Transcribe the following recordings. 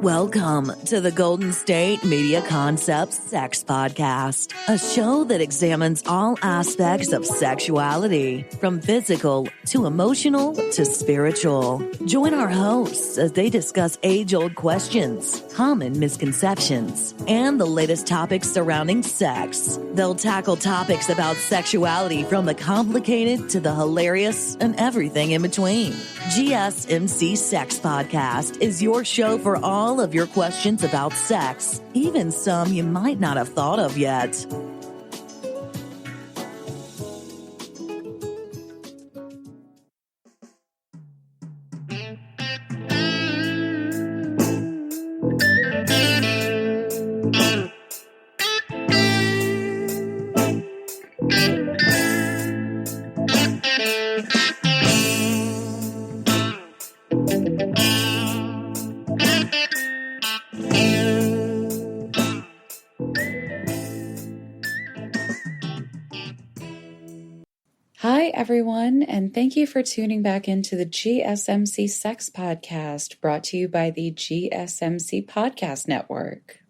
Welcome to the Golden State Media Concepts Sex Podcast, a show that examines all aspects of sexuality, from physical to emotional to spiritual. Join our hosts as they discuss age-old questions, common misconceptions, and the latest topics surrounding sex. They'll tackle topics about sexuality from the complicated to the hilarious and everything in between. GSMC Sex Podcast is your show for all of your questions about sex, even some you might not have thought of yet. Hi, everyone, and thank you for tuning back into the GSMC Sex Podcast, brought to you by the GSMC Podcast Network.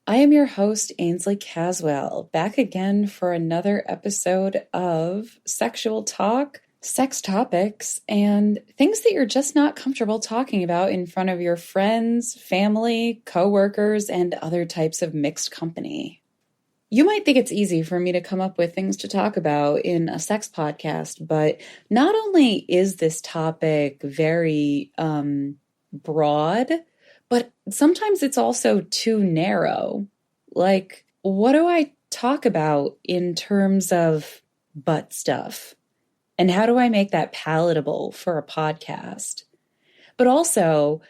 I am your host, Ainslie Caswell, back again for another episode of sexual talk, sex topics, and things that you're just not comfortable talking about in front of your friends, family, coworkers, and other types of mixed company. You might think it's easy for me to come up with things to talk about in a sex podcast, but not only is this topic very broad, but sometimes it's also too narrow. Like, what do I talk about in terms of butt stuff? And how do I make that palatable for a podcast? But also,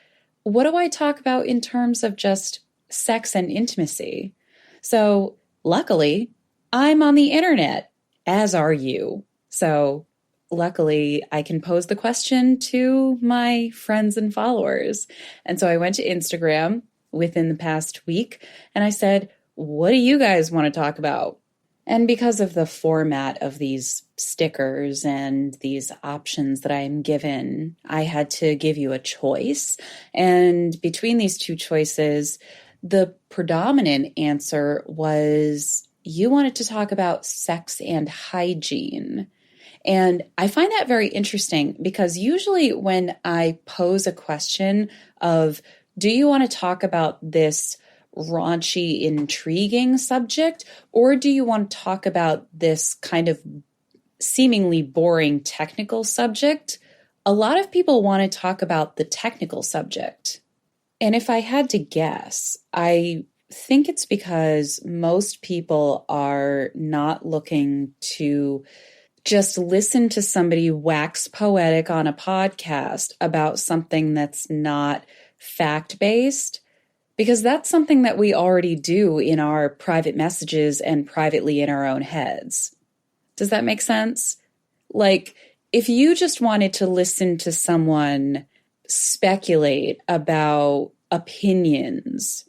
what do I talk about in terms of just sex and intimacy? So, luckily, I'm on the internet, as are you. So luckily, I can pose the question to my friends and followers. And so I went to Instagram within the past week and I said, what do you guys want to talk about? And because of the format of these stickers and these options that I'm given, I had to give you a choice. And between these two choices, the predominant answer was you wanted to talk about sex and hygiene. And I find that very interesting because usually when I pose a question of, do you want to talk about this raunchy, intriguing subject, or do you want to talk about this kind of seemingly boring technical subject? A lot of people want to talk about the technical subject. And if I had to guess, I think it's because most people are not looking to just listen to somebody wax poetic on a podcast about something that's not fact-based, because that's something that we already do in our private messages and privately in our own heads. Does that make sense? Like, if you just wanted to listen to someone speculate about opinions,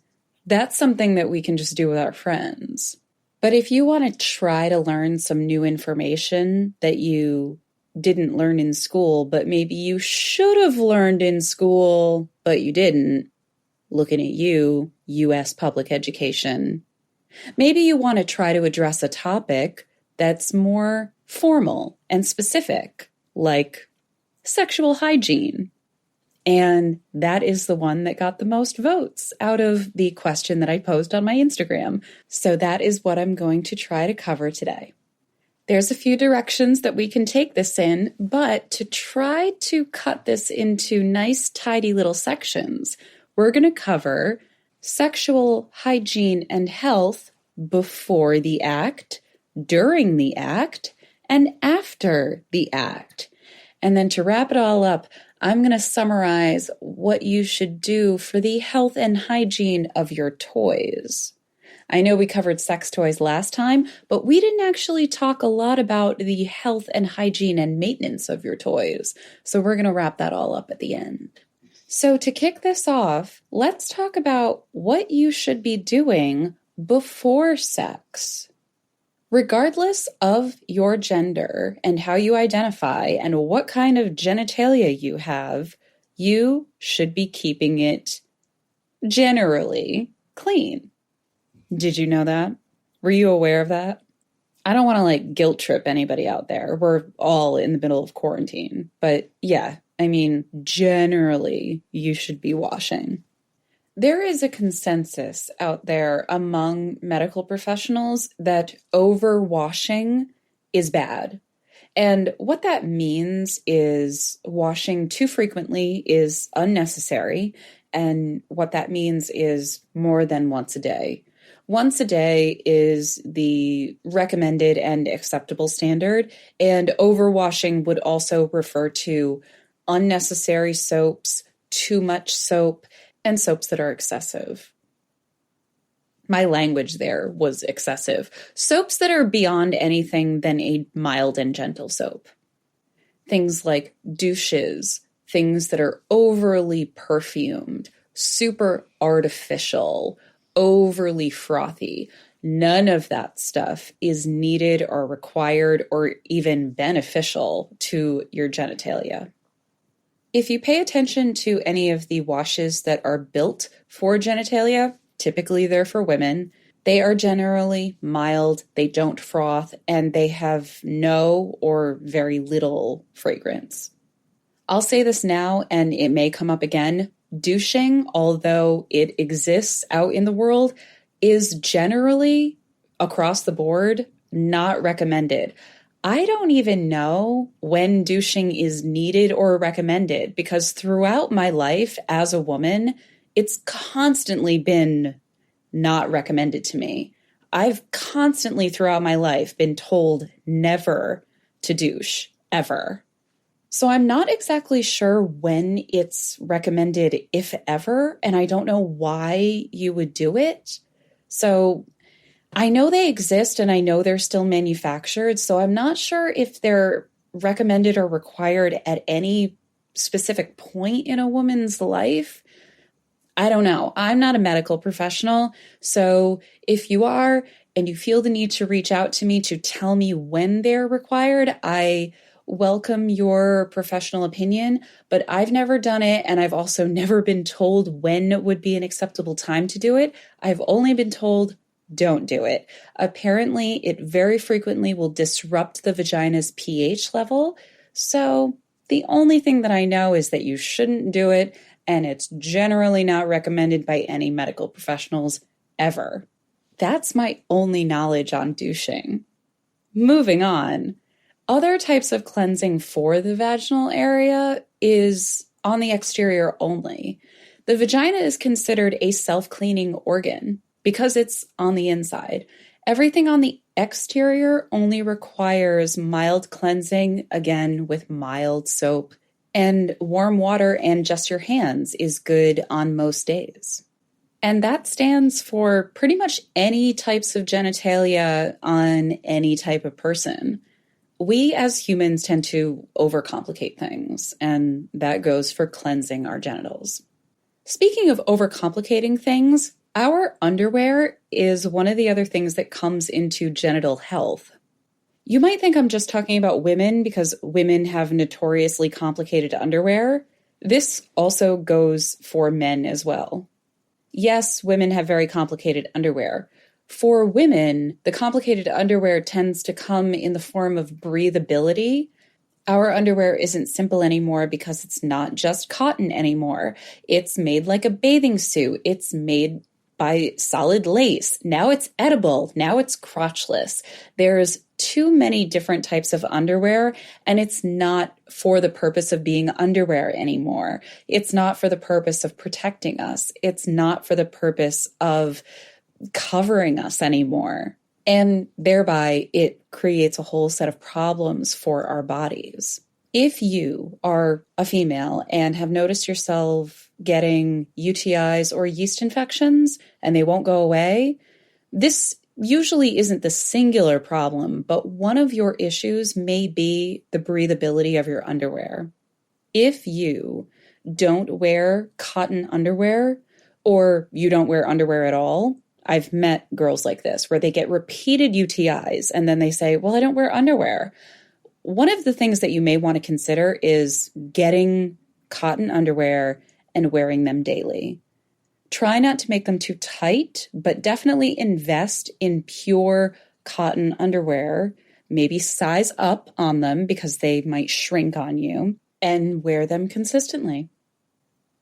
that's something that we can just do with our friends. But if you want to try to learn some new information that you didn't learn in school, but maybe you should have learned in school, but you didn't, looking at you, U.S. public education. Maybe you want to try to address a topic that's more formal and specific, like sexual hygiene. And that is the one that got the most votes out of the question that I posed on my Instagram. So that is what I'm going to try to cover today. There's a few directions that we can take this in, but to try to cut this into nice, tidy little sections, we're going to cover sexual hygiene and health before the act, during the act, and after the act. And then to wrap it all up, I'm going to summarize what you should do for the health and hygiene of your toys. I know we covered sex toys last time, but we didn't actually talk a lot about the health and hygiene and maintenance of your toys. So we're going to wrap that all up at the end. So to kick this off, let's talk about what you should be doing before sex. Regardless of your gender and how you identify and what kind of genitalia you have, you should be keeping it generally clean. Did you know that? Were you aware of that? I don't want to guilt trip anybody out there. We're all in the middle of quarantine. But yeah, generally you should be washing. There is a consensus out there among medical professionals that overwashing is bad. And what that means is washing too frequently is unnecessary. And what that means is more than once a day. Once a day is the recommended and acceptable standard. And overwashing would also refer to unnecessary soaps, too much soap, and soaps that are excessive. My language there was excessive. Soaps that are beyond anything than a mild and gentle soap. Things like douches, things that are overly perfumed, super artificial, overly frothy. None of that stuff is needed or required or even beneficial to your genitalia. If you pay attention to any of the washes that are built for genitalia, typically they're for women, they are generally mild, they don't froth, and they have no or very little fragrance. I'll say this now, and it may come up again. Douching, although it exists out in the world, is generally, across the board, not recommended. I don't even know when douching is needed or recommended because throughout my life as a woman, it's constantly been not recommended to me. I've constantly throughout my life been told never to douche, ever. So I'm not exactly sure when it's recommended, if ever, and I don't know why you would do it. So I know they exist and I know they're still manufactured, so I'm not sure if they're recommended or required at any specific point in a woman's life. I don't know. I'm not a medical professional, so if you are and you feel the need to reach out to me to tell me when they're required, I welcome your professional opinion, but I've never done it, and I've also never been told when would be an acceptable time to do it. I've only been told don't do it. Apparently, it very frequently will disrupt the vagina's pH level. So the only thing that I know is that you shouldn't do it, and it's generally not recommended by any medical professionals ever. That's my only knowledge on douching. Moving on. Other types of cleansing for the vaginal area is on the exterior only. The vagina is considered a self-cleaning organ because it's on the inside. Everything on the exterior only requires mild cleansing, again with mild soap, and warm water and just your hands is good on most days. And that stands for pretty much any types of genitalia on any type of person. We as humans tend to overcomplicate things, and that goes for cleansing our genitals. Speaking of overcomplicating things, our underwear is one of the other things that comes into genital health. You might think I'm just talking about women because women have notoriously complicated underwear. This also goes for men as well. Yes, women have very complicated underwear. For women, the complicated underwear tends to come in the form of breathability. Our underwear isn't simple anymore because it's not just cotton anymore. It's made like a bathing suit. It's made by solid lace. Now it's edible. Now it's crotchless. There's too many different types of underwear, and it's not for the purpose of being underwear anymore. It's not for the purpose of protecting us. It's not for the purpose of covering us anymore. And thereby, it creates a whole set of problems for our bodies. If you are a female and have noticed yourself getting UTIs or yeast infections and they won't go away, this usually isn't the singular problem, but one of your issues may be the breathability of your underwear. If you don't wear cotton underwear or you don't wear underwear at all, I've met girls like this where they get repeated UTIs and then they say, well, I don't wear underwear. One of the things that you may want to consider is getting cotton underwear and wearing them daily. Try not to make them too tight, but definitely invest in pure cotton underwear. Maybe size up on them because they might shrink on you, and wear them consistently.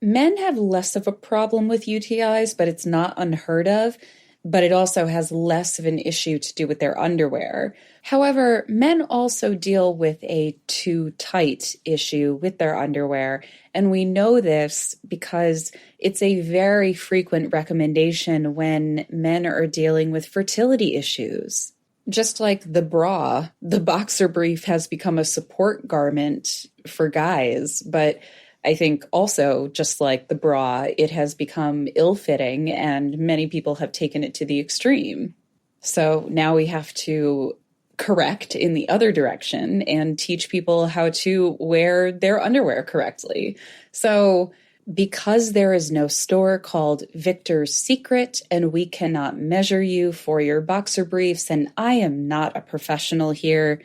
Men have less of a problem with UTIs, but it's not unheard of. But it also has less of an issue to do with their underwear. However, men also deal with a too tight issue with their underwear. And we know this because it's a very frequent recommendation when men are dealing with fertility issues. Just like the bra, the boxer brief has become a support garment for guys, but I think also, just like the bra, it has become ill-fitting and many people have taken it to the extreme. So now we have to correct in the other direction and teach people how to wear their underwear correctly. So because there is no store called Victor's Secret and we cannot measure you for your boxer briefs, and I am not a professional here,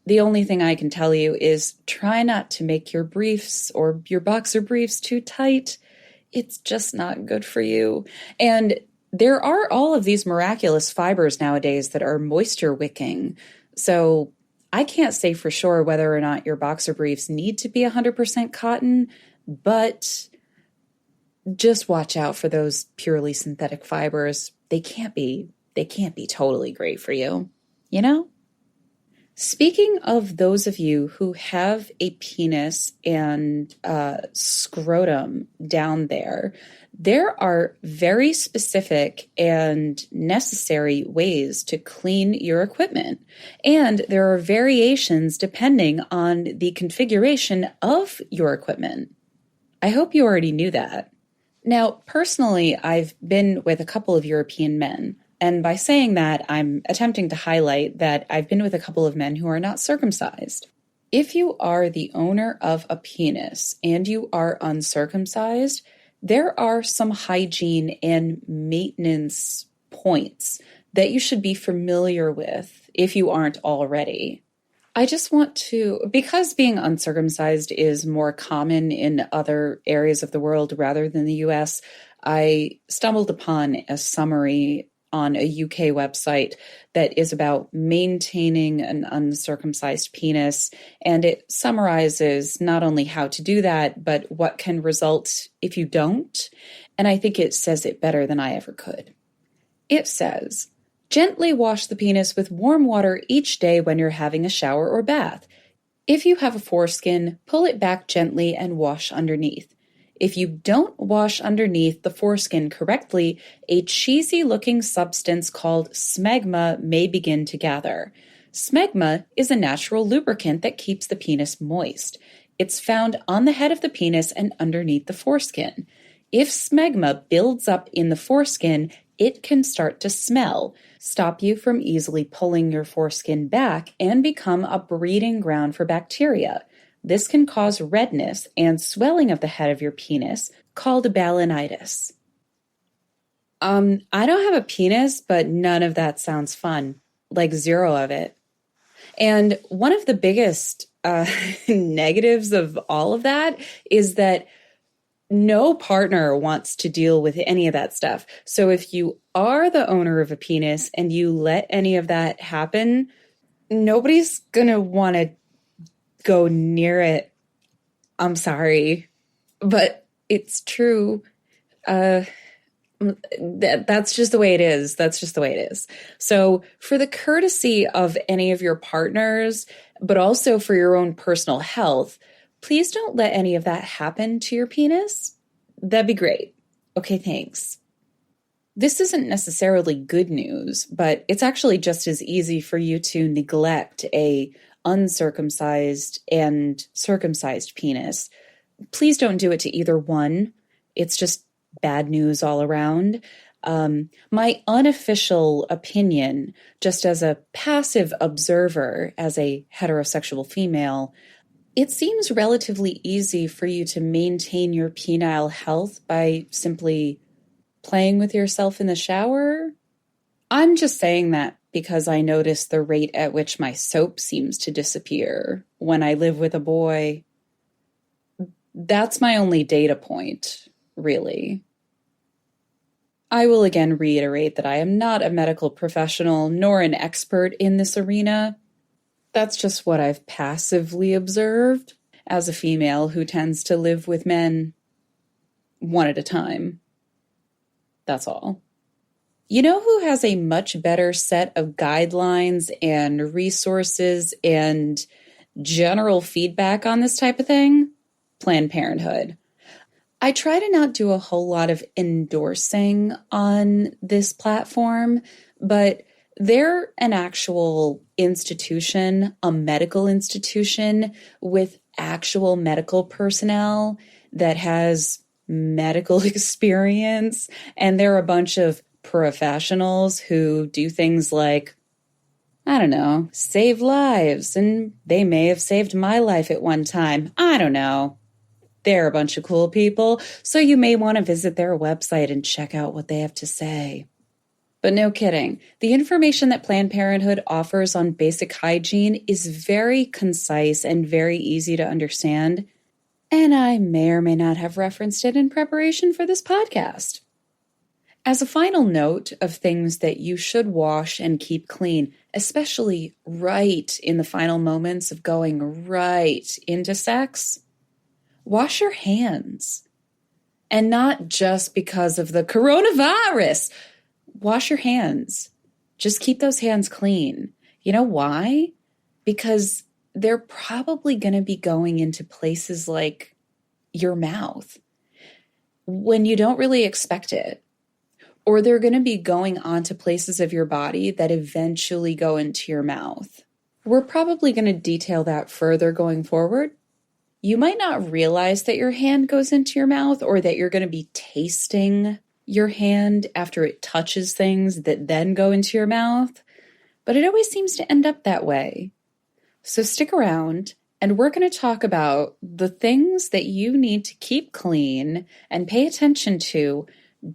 the only thing I can tell you is try not to make your briefs or your boxer briefs too tight. It's just not good for you. And there are all of these miraculous fibers nowadays that are moisture wicking. So I can't say for sure whether or not your boxer briefs need to be 100% cotton, but just watch out for those purely synthetic fibers. They can't be totally great for you, you know? Speaking of those of you who have a penis and scrotum down there, there are very specific and necessary ways to clean your equipment. And there are variations depending on the configuration of your equipment. I hope you already knew that. Now, personally, I've been with a couple of European men. And by saying that, I'm attempting to highlight that I've been with a couple of men who are not circumcised. If you are the owner of a penis and you are uncircumcised, there are some hygiene and maintenance points that you should be familiar with if you aren't already. I just want to, because being uncircumcised is more common in other areas of the world rather than the US, I stumbled upon a summary on a UK website that is about maintaining an uncircumcised penis, and it summarizes not only how to do that, but what can result if you don't, and I think it says it better than I ever could. It says, gently wash the penis with warm water each day when you're having a shower or bath. If you have a foreskin, pull it back gently and wash underneath. If you don't wash underneath the foreskin correctly, a cheesy-looking substance called smegma may begin to gather. Smegma is a natural lubricant that keeps the penis moist. It's found on the head of the penis and underneath the foreskin. If smegma builds up in the foreskin, it can start to smell, stop you from easily pulling your foreskin back, and become a breeding ground for bacteria. This can cause redness and swelling of the head of your penis, called balanitis. I don't have a penis, but none of that sounds fun. Like zero of it. And one of the biggest negatives of all of that is that no partner wants to deal with any of that stuff. So if you are the owner of a penis and you let any of that happen, nobody's going to want to go near it. I'm sorry, but it's true. That's just the way it is. That's just the way it is. So for the courtesy of any of your partners, but also for your own personal health, please don't let any of that happen to your penis. That'd be great. Okay, thanks. This isn't necessarily good news, but it's actually just as easy for you to neglect a uncircumcised and circumcised penis. Please don't do it to either one. It's just bad news all around. My unofficial opinion, just as a passive observer, as a heterosexual female, it seems relatively easy for you to maintain your penile health by simply playing with yourself in the shower. I'm just saying that because I notice the rate at which my soap seems to disappear when I live with a boy. That's my only data point, really. I will again reiterate that I am not a medical professional nor an expert in this arena. That's just what I've passively observed as a female who tends to live with men one at a time. That's all. You know who has a much better set of guidelines and resources and general feedback on this type of thing? Planned Parenthood. I try to not do a whole lot of endorsing on this platform, but they're an actual institution, a medical institution with actual medical personnel that has medical experience, and they're a bunch of professionals who do things like, I don't know, save lives, and they may have saved my life at one time. I don't know. They're a bunch of cool people, so you may want to visit their website and check out what they have to say. But no kidding, the information that Planned Parenthood offers on basic hygiene is very concise and very easy to understand, and I may or may not have referenced it in preparation for this podcast. As a final note of things that you should wash and keep clean, especially right in the final moments of going right into sex, wash your hands. And not just because of the coronavirus. Wash your hands. Just keep those hands clean. You know why? Because they're probably going to be going into places like your mouth when you don't really expect it. Or they're going to be going onto places of your body that eventually go into your mouth. We're probably going to detail that further going forward. You might not realize that your hand goes into your mouth or that you're going to be tasting your hand after it touches things that then go into your mouth, but it always seems to end up that way. So stick around, and we're going to talk about the things that you need to keep clean and pay attention to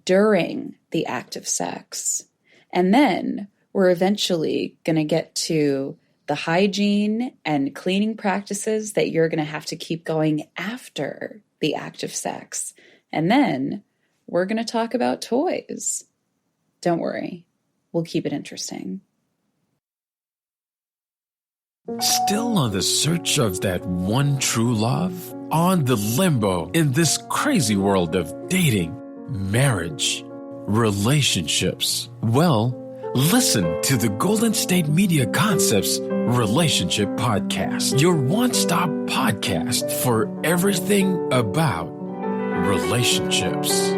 during the act of sex. And then we're eventually going to get to the hygiene and cleaning practices that you're going to have to keep going after the act of sex. And then we're going to talk about toys. Don't worry, we'll keep it interesting. Still on the search of that one true love? On the limbo in this crazy world of dating, marriage, relationships? Well, listen to the Golden State Media Concepts Relationship Podcast, your one-stop podcast for everything about relationships.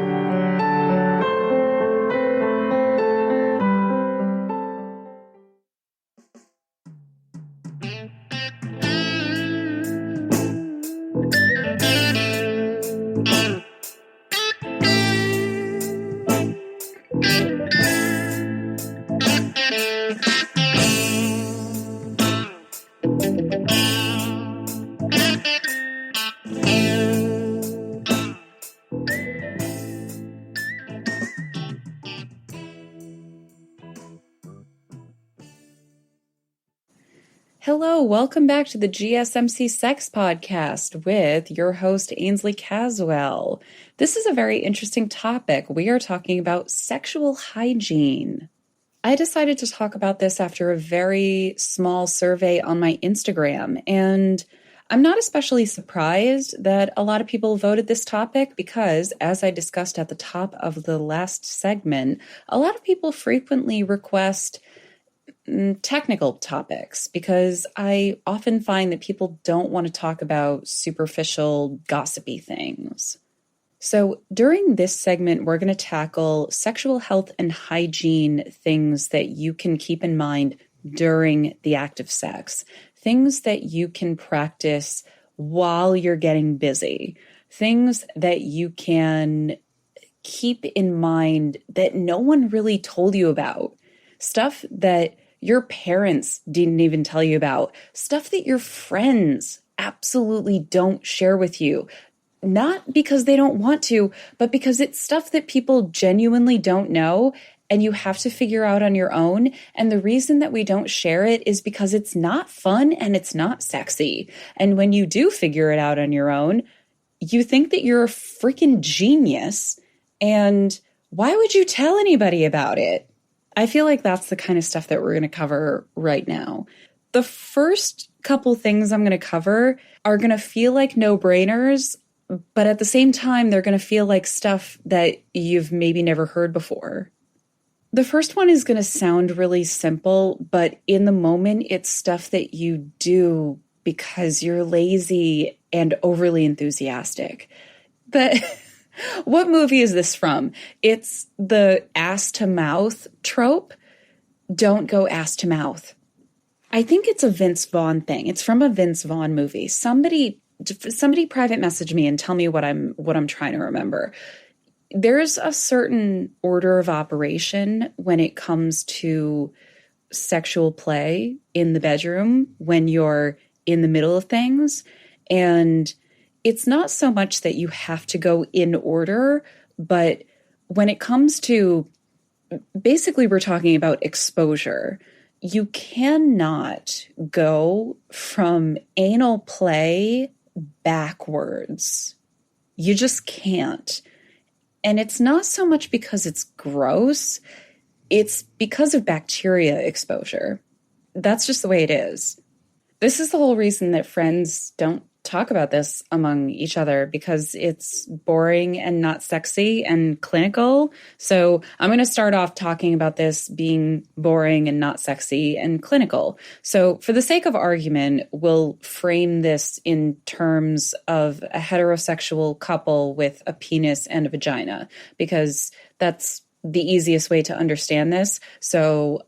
Hello, welcome back to the GSMC Sex Podcast with your host, Ainslie Caswell. This is a very interesting topic. We are talking about sexual hygiene. I decided to talk about this after a very small survey on my Instagram, and I'm not especially surprised that a lot of people voted this topic because, as I discussed at the top of the last segment, a lot of people frequently request technical topics because I often find that people don't want to talk about superficial, gossipy things. So during this segment, we're going to tackle sexual health and hygiene things that you can keep in mind during the act of sex, things that you can practice while you're getting busy, things that you can keep in mind that no one really told you about, stuff that your parents didn't even tell you about, stuff that your friends absolutely don't share with you. Not because they don't want to, but because it's stuff that people genuinely don't know and you have to figure out on your own. And the reason that we don't share it is because it's not fun and it's not sexy. And when you do figure it out on your own, you think that you're a freaking genius. And why would you tell anybody about it? I feel like that's the kind of stuff that we're going to cover right now. The first couple things I'm going to cover are going to feel like no-brainers, but at the same time, they're going to feel like stuff that you've maybe never heard before. The first one is going to sound really simple, but in the moment, it's stuff that you do because you're lazy and overly enthusiastic. What movie is this from? It's the ass to mouth trope. Don't go ass to mouth. I think it's a Vince Vaughn thing. It's from a Vince Vaughn movie. Somebody private message me and tell me what I'm trying to remember. There's a certain order of operation when it comes to sexual play in the bedroom when you're in the middle of things. And it's not so much that you have to go in order, but when it comes to, basically we're talking about exposure. You cannot go from anal play backwards. You just can't. And it's not so much because it's gross, it's because of bacteria exposure. That's just the way it is. This is the whole reason that friends don't talk about this among each other, because it's boring and not sexy and clinical. So I'm going to start off talking about this being boring and not sexy and clinical. So for the sake of argument, we'll frame this in terms of a heterosexual couple with a penis and a vagina, because that's the easiest way to understand this. So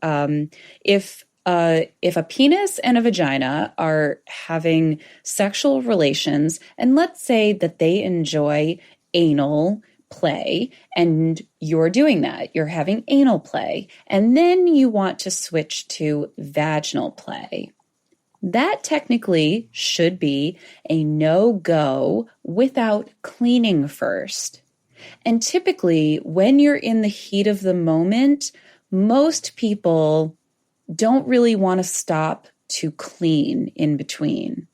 if a penis and a vagina are having sexual relations, and let's say that they enjoy anal play, and you're doing that, you're having anal play, and then you want to switch to vaginal play, that technically should be a no-go without cleaning first. And typically, when you're in the heat of the moment, most people don't really want to stop to clean in between.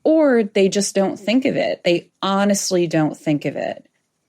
Or they just don't think of it. They honestly don't think of it.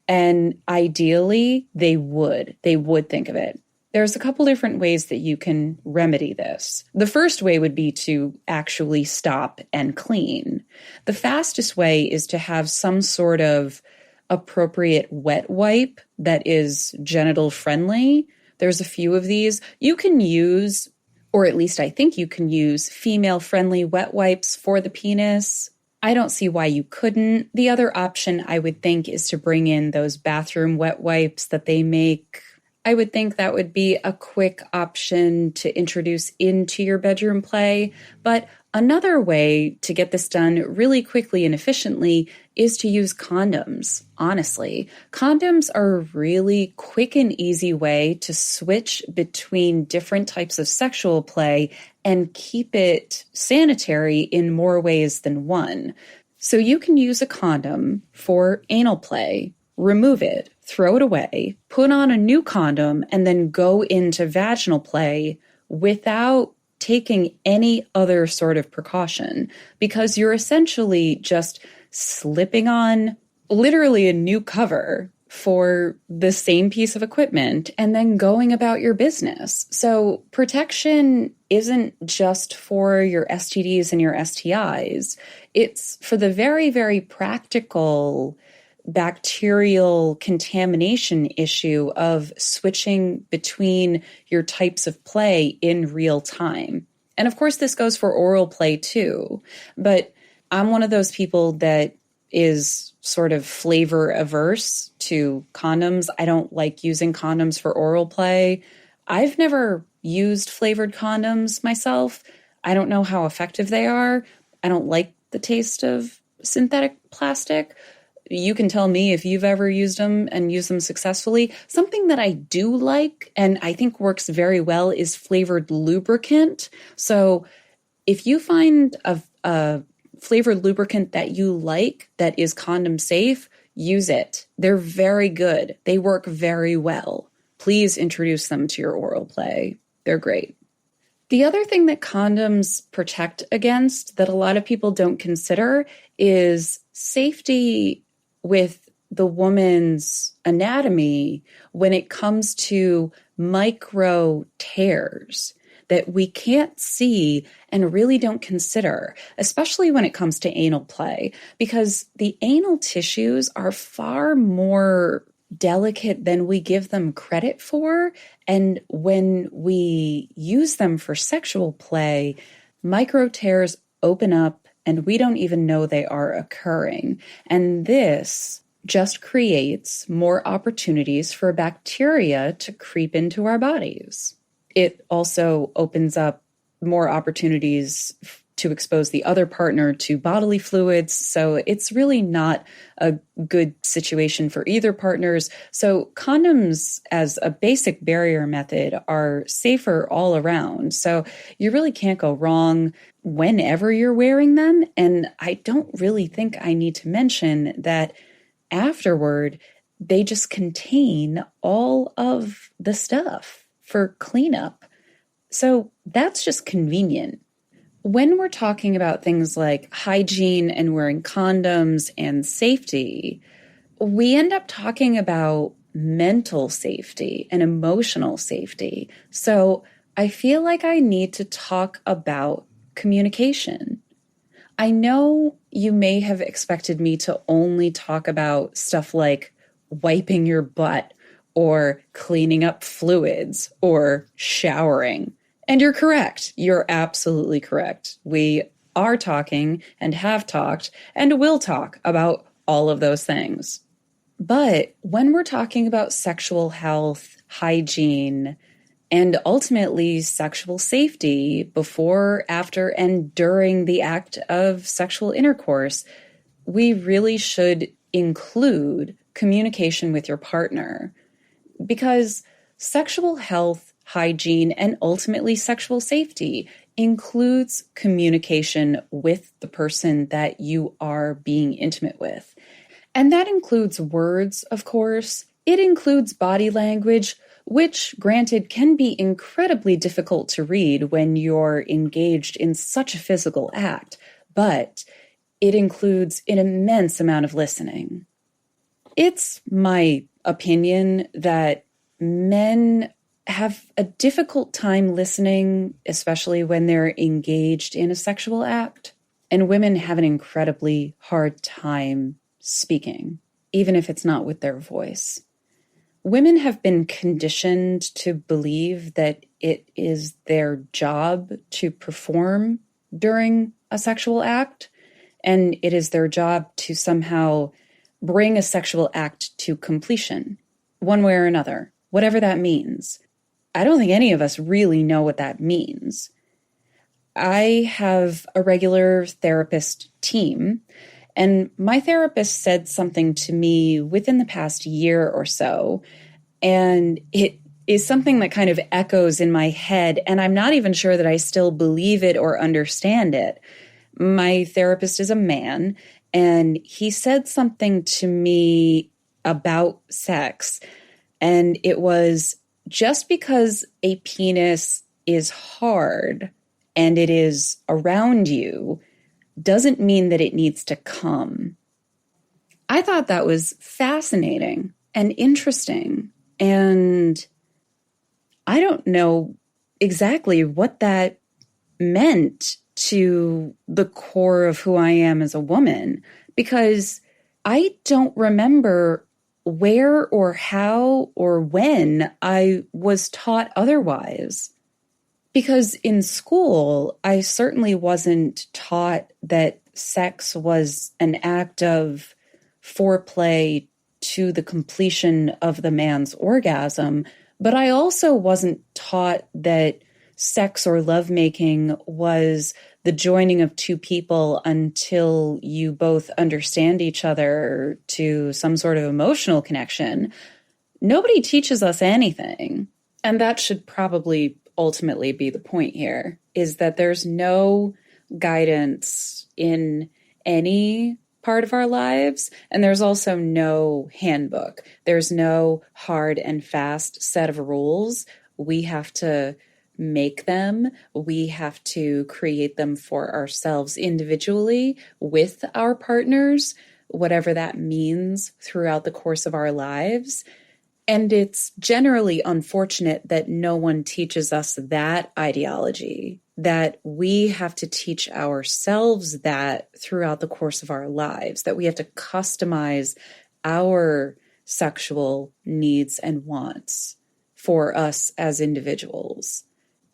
And ideally, they would think of it. There's a couple different ways that you can remedy this. The first way would be to actually stop and clean. The fastest way is to have some sort of appropriate wet wipe that is genital friendly. There's a few of these. You can use, or at least I think you can use, female-friendly wet wipes for the penis. I don't see why you couldn't. The other option, I would think, is to bring in those bathroom wet wipes that they make. I would think that would be a quick option to introduce into your bedroom play. But another way to get this done really quickly and efficiently is to use condoms, honestly. Condoms are a really quick and easy way to switch between different types of sexual play and keep it sanitary in more ways than one. So you can use a condom for anal play, remove it, throw it away, put on a new condom, and then go into vaginal play without taking any other sort of precaution, because you're essentially just slipping on literally a new cover for the same piece of equipment and then going about your business. So protection isn't just for your STDs and your STIs. It's for the very, very practical bacterial contamination issue of switching between your types of play in real time. And of course, this goes for oral play too. But I'm one of those people that is sort of flavor averse to condoms. I don't like using condoms for oral play. I've never used flavored condoms myself. I don't know how effective they are. I don't like the taste of synthetic plastic. You can tell me if you've ever used them and used them successfully. Something that I do like and I think works very well is flavored lubricant. So if you find a flavored lubricant that you like that is condom safe, use it. They're very good. They work very well. Please introduce them to your oral play. They're great. The other thing that condoms protect against that a lot of people don't consider is safety with the woman's anatomy when it comes to micro tears that we can't see and really don't consider, especially when it comes to anal play, because the anal tissues are far more delicate than we give them credit for. And when we use them for sexual play, micro tears open up and we don't even know they are occurring. And this just creates more opportunities for bacteria to creep into our bodies. It also opens up more opportunities to expose the other partner to bodily fluids. So it's really not a good situation for either partners. So condoms as a basic barrier method are safer all around. So you really can't go wrong whenever you're wearing them. And I don't really think I need to mention that afterward, they just contain all of the stuff for cleanup. So that's just convenient. When we're talking about things like hygiene and wearing condoms and safety, we end up talking about mental safety and emotional safety. So I feel like I need to talk about communication. I know you may have expected me to only talk about stuff like wiping your butt or cleaning up fluids or showering. And you're correct. You're absolutely correct. We are talking and have talked and will talk about all of those things. But when we're talking about sexual health, hygiene, and ultimately sexual safety before, after, and during the act of sexual intercourse, we really should include communication with your partner, because sexual health, hygiene, and ultimately sexual safety includes communication with the person that you are being intimate with. And that includes words, of course. It includes body language, which, granted, can be incredibly difficult to read when you're engaged in such a physical act, but it includes an immense amount of listening. It's my opinion that men have a difficult time listening, especially when they're engaged in a sexual act, and women have an incredibly hard time speaking, even if it's not with their voice. Women have been conditioned to believe that it is their job to perform during a sexual act, and it is their job to somehow bring a sexual act to completion, one way or another, whatever that means. I don't think any of us really know what that means. I have a regular therapist team, and my therapist said something to me within the past year or so, and it is something that kind of echoes in my head, and I'm not even sure that I still believe it or understand it. My therapist is a man, and he said something to me about sex, and it was, just because a penis is hard and it is around you doesn't mean that it needs to come. I thought that was fascinating and interesting, and I don't know exactly what that meant to the core of who I am as a woman, because I don't remember where or how or when I was taught otherwise. Because in school, I certainly wasn't taught that sex was an act of foreplay to the completion of the man's orgasm, but I also wasn't taught that sex or lovemaking was the joining of two people until you both understand each other to some sort of emotional connection. Nobody teaches us anything. And that should probably ultimately be the point here, is that there's no guidance in any part of our lives, and there's also no handbook. There's no hard and fast set of rules. We have to make them. We have to create them for ourselves individually with our partners. whatever that means throughout the course of our lives. And it's generally unfortunate that no one teaches us that ideology, that we have to teach ourselves that throughout the course of our lives, that we have to customize our sexual needs and wants for us as individuals.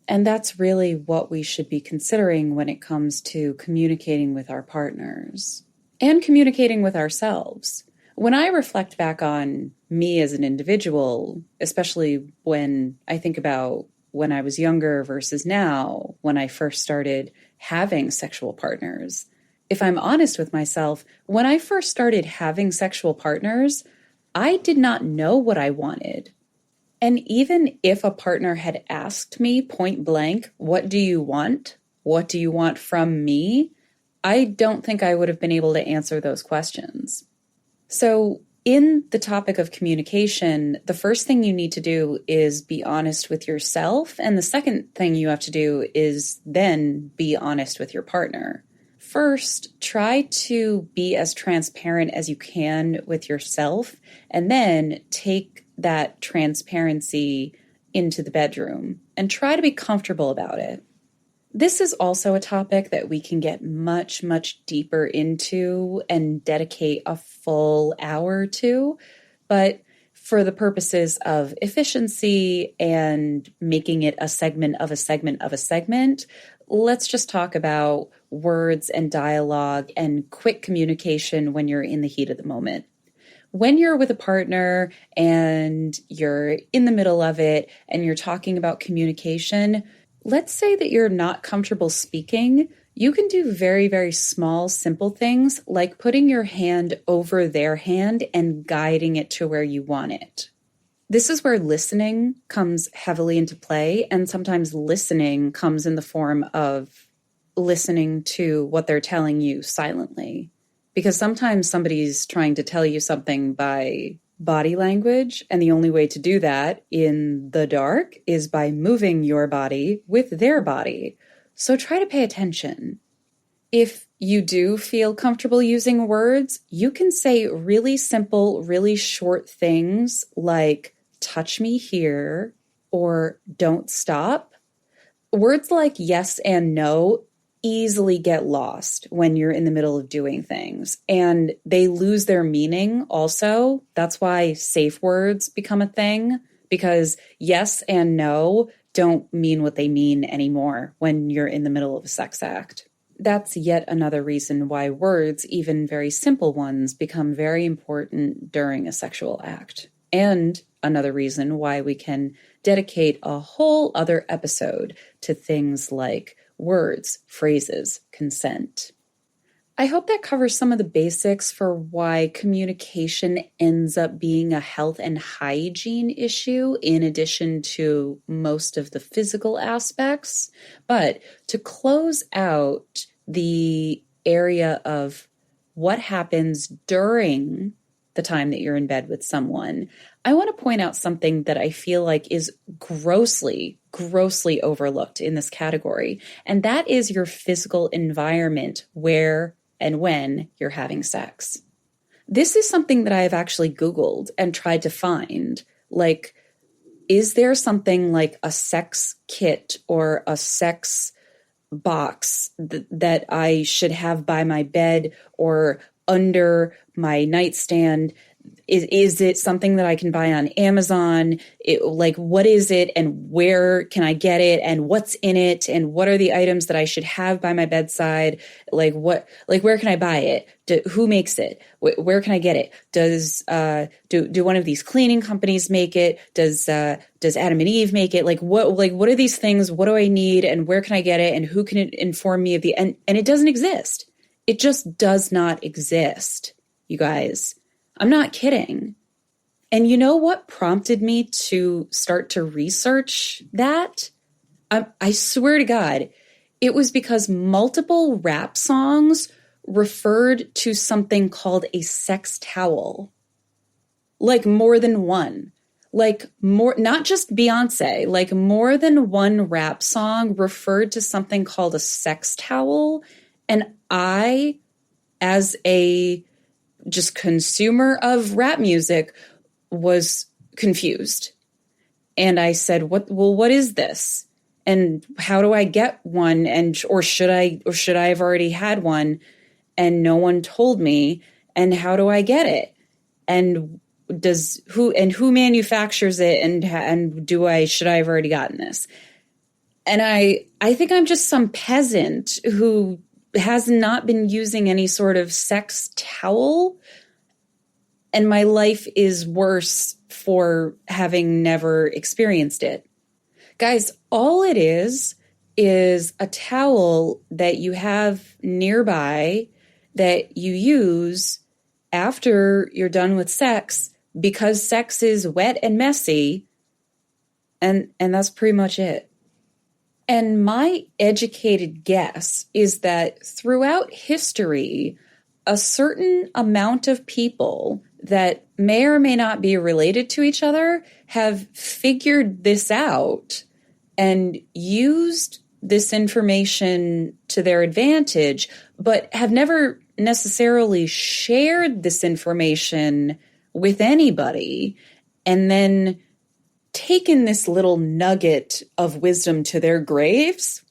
And that's really what we should be considering when it comes to communicating with our partners and communicating with ourselves. When I reflect back on me as an individual, especially when I think about when I was younger versus now, when I first started having sexual partners, if I'm honest with myself, when I first started having sexual partners, I did not know what I wanted. And even if a partner had asked me point blank, what do you want? What do you want from me? I don't think I would have been able to answer those questions. So in the topic of communication, the first thing you need to do is be honest with yourself. And the second thing you have to do is then be honest with your partner. First, try to be as transparent as you can with yourself, and then take that transparency into the bedroom and try to be comfortable about it. This is also a topic that we can get much, much deeper into and dedicate a full hour to, but for the purposes of efficiency and making it a segment of a segment of a segment, let's just talk about words and dialogue and quick communication when you're in the heat of the moment. When you're with a partner and you're in the middle of it and you're talking about communication, let's say that you're not comfortable speaking. You can do very, very small, simple things like putting your hand over their hand and guiding it to where you want it. This is where listening comes heavily into play, and sometimes listening comes in the form of listening to what they're telling you silently. Because sometimes somebody's trying to tell you something by body language, and the only way to do that in the dark is by moving your body with their body. So try to pay attention. If you do feel comfortable using words, you can say really simple, really short things like touch me here or don't stop. Words like yes and no easily get lost when you're in the middle of doing things, and they lose their meaning also. That's why safe words become a thing, because yes and no don't mean what they mean anymore when you're in the middle of a sex act. That's yet another reason why words, even very simple ones, become very important during a sexual act. And another reason why we can dedicate a whole other episode to things like words, phrases, consent. I hope that covers some of the basics for why communication ends up being a health and hygiene issue in addition to most of the physical aspects. But to close out the area of what happens during the time that you're in bed with someone, I want to point out something that I feel like is grossly overlooked in this category, and that is your physical environment where and when you're having sex. This is something that I have actually Googled and tried to find. Like, is there something like a sex kit or a sex box that I should have by my bed or under my nightstand? Is it something that I can buy on Amazon? What is it, and where can I get it, and what's in it, and what are the items that I should have by my bedside? Where can I buy it? Who makes it? Where can I get it? Do one of these cleaning companies make it? Does Adam and Eve make it? What are these things? What do I need, and where can I get it, and who can inform me of the, and it doesn't exist. It just does not exist, you guys. I'm not kidding. And you know what prompted me to start to research that? I swear to God, it was because multiple rap songs referred to something called a sex towel. Like more than one. Not just Beyonce, like more than one rap song referred to something called a sex towel. And I, as a just consumer of rap music was confused. And I said, what is this? And how do I get one? Or should I have already had one? And no one told me. And how do I get it? And who manufactures it? And should I have already gotten this? And I think I'm just some peasant who has not been using any sort of sex towel. And my life is worse for having never experienced it. Guys, all it is a towel that you have nearby that you use after you're done with sex, because sex is wet and messy. And that's pretty much it. And my educated guess is that throughout history, a certain amount of people that may or may not be related to each other have figured this out and used this information to their advantage, but have never necessarily shared this information with anybody, and then taken this little nugget of wisdom to their graves.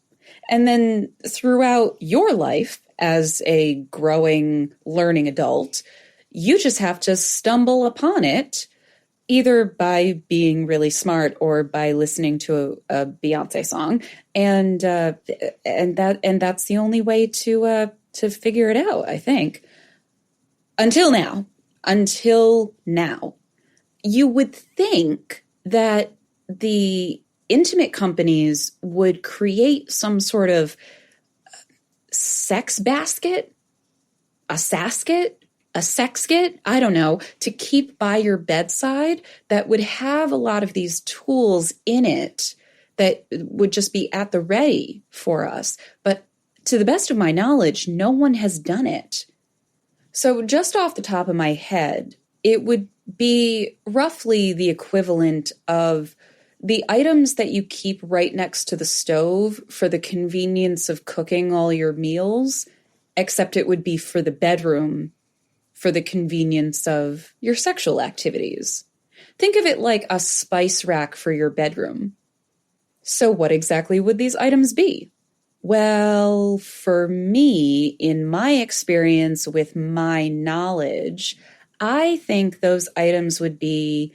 And then throughout your life as a growing, learning adult, you just have to stumble upon it, either by being really smart or by listening to a Beyonce song, and that's the only way to figure it out, I think. Until now, you would think that the intimate companies would create some sort of sex basket, a sasket, a sexkit, I don't know, to keep by your bedside that would have a lot of these tools in it that would just be at the ready for us. But to the best of my knowledge, no one has done it. So just off the top of my head, it would be roughly the equivalent of the items that you keep right next to the stove for the convenience of cooking all your meals, except it would be for the bedroom, for the convenience of your sexual activities. Think of it like a spice rack for your bedroom. So what exactly would these items be? Well, for me, in my experience with my knowledge, I think those items would be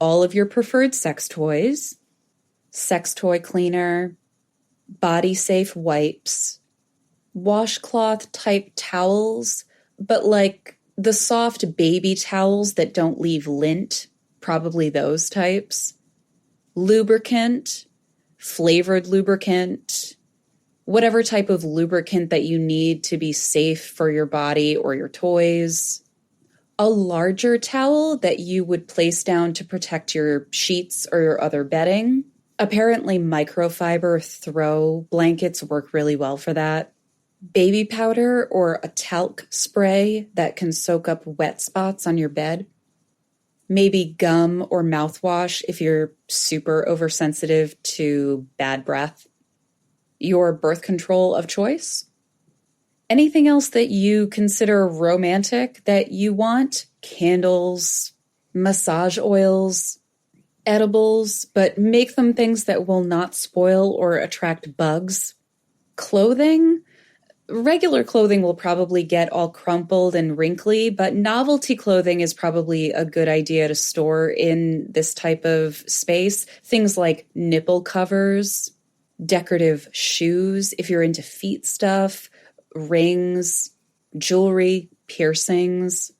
all of your preferred sex toys, sex toy cleaner, body safe wipes, washcloth type towels, but like the soft baby towels that don't leave lint, probably those types, lubricant, flavored lubricant, whatever type of lubricant that you need to be safe for your body or your toys, a larger towel that you would place down to protect your sheets or your other bedding. Apparently microfiber throw blankets work really well for that. Baby powder or a talc spray that can soak up wet spots on your bed. Maybe gum or mouthwash if you're super oversensitive to bad breath. Your birth control of choice. Anything else that you consider romantic that you want? Candles, massage oils, edibles, but make them things that will not spoil or attract bugs. Clothing. Regular clothing will probably get all crumpled and wrinkly, but novelty clothing is probably a good idea to store in this type of space. Things like nipple covers, decorative shoes, if you're into feet stuff, rings, jewelry, piercings.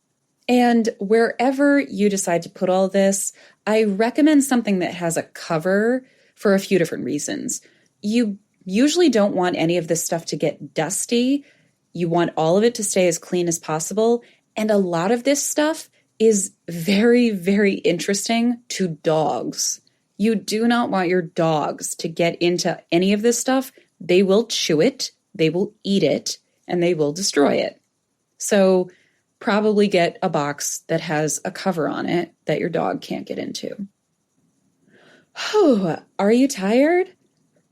And wherever you decide to put all this, I recommend something that has a cover for a few different reasons. You usually don't want any of this stuff to get dusty. You want all of it to stay as clean as possible. And a lot of this stuff is very, very interesting to dogs. You do not want your dogs to get into any of this stuff. They will chew it, they will eat it, and they will destroy it. So probably get a box that has a cover on it that your dog can't get into. Oh, are you tired?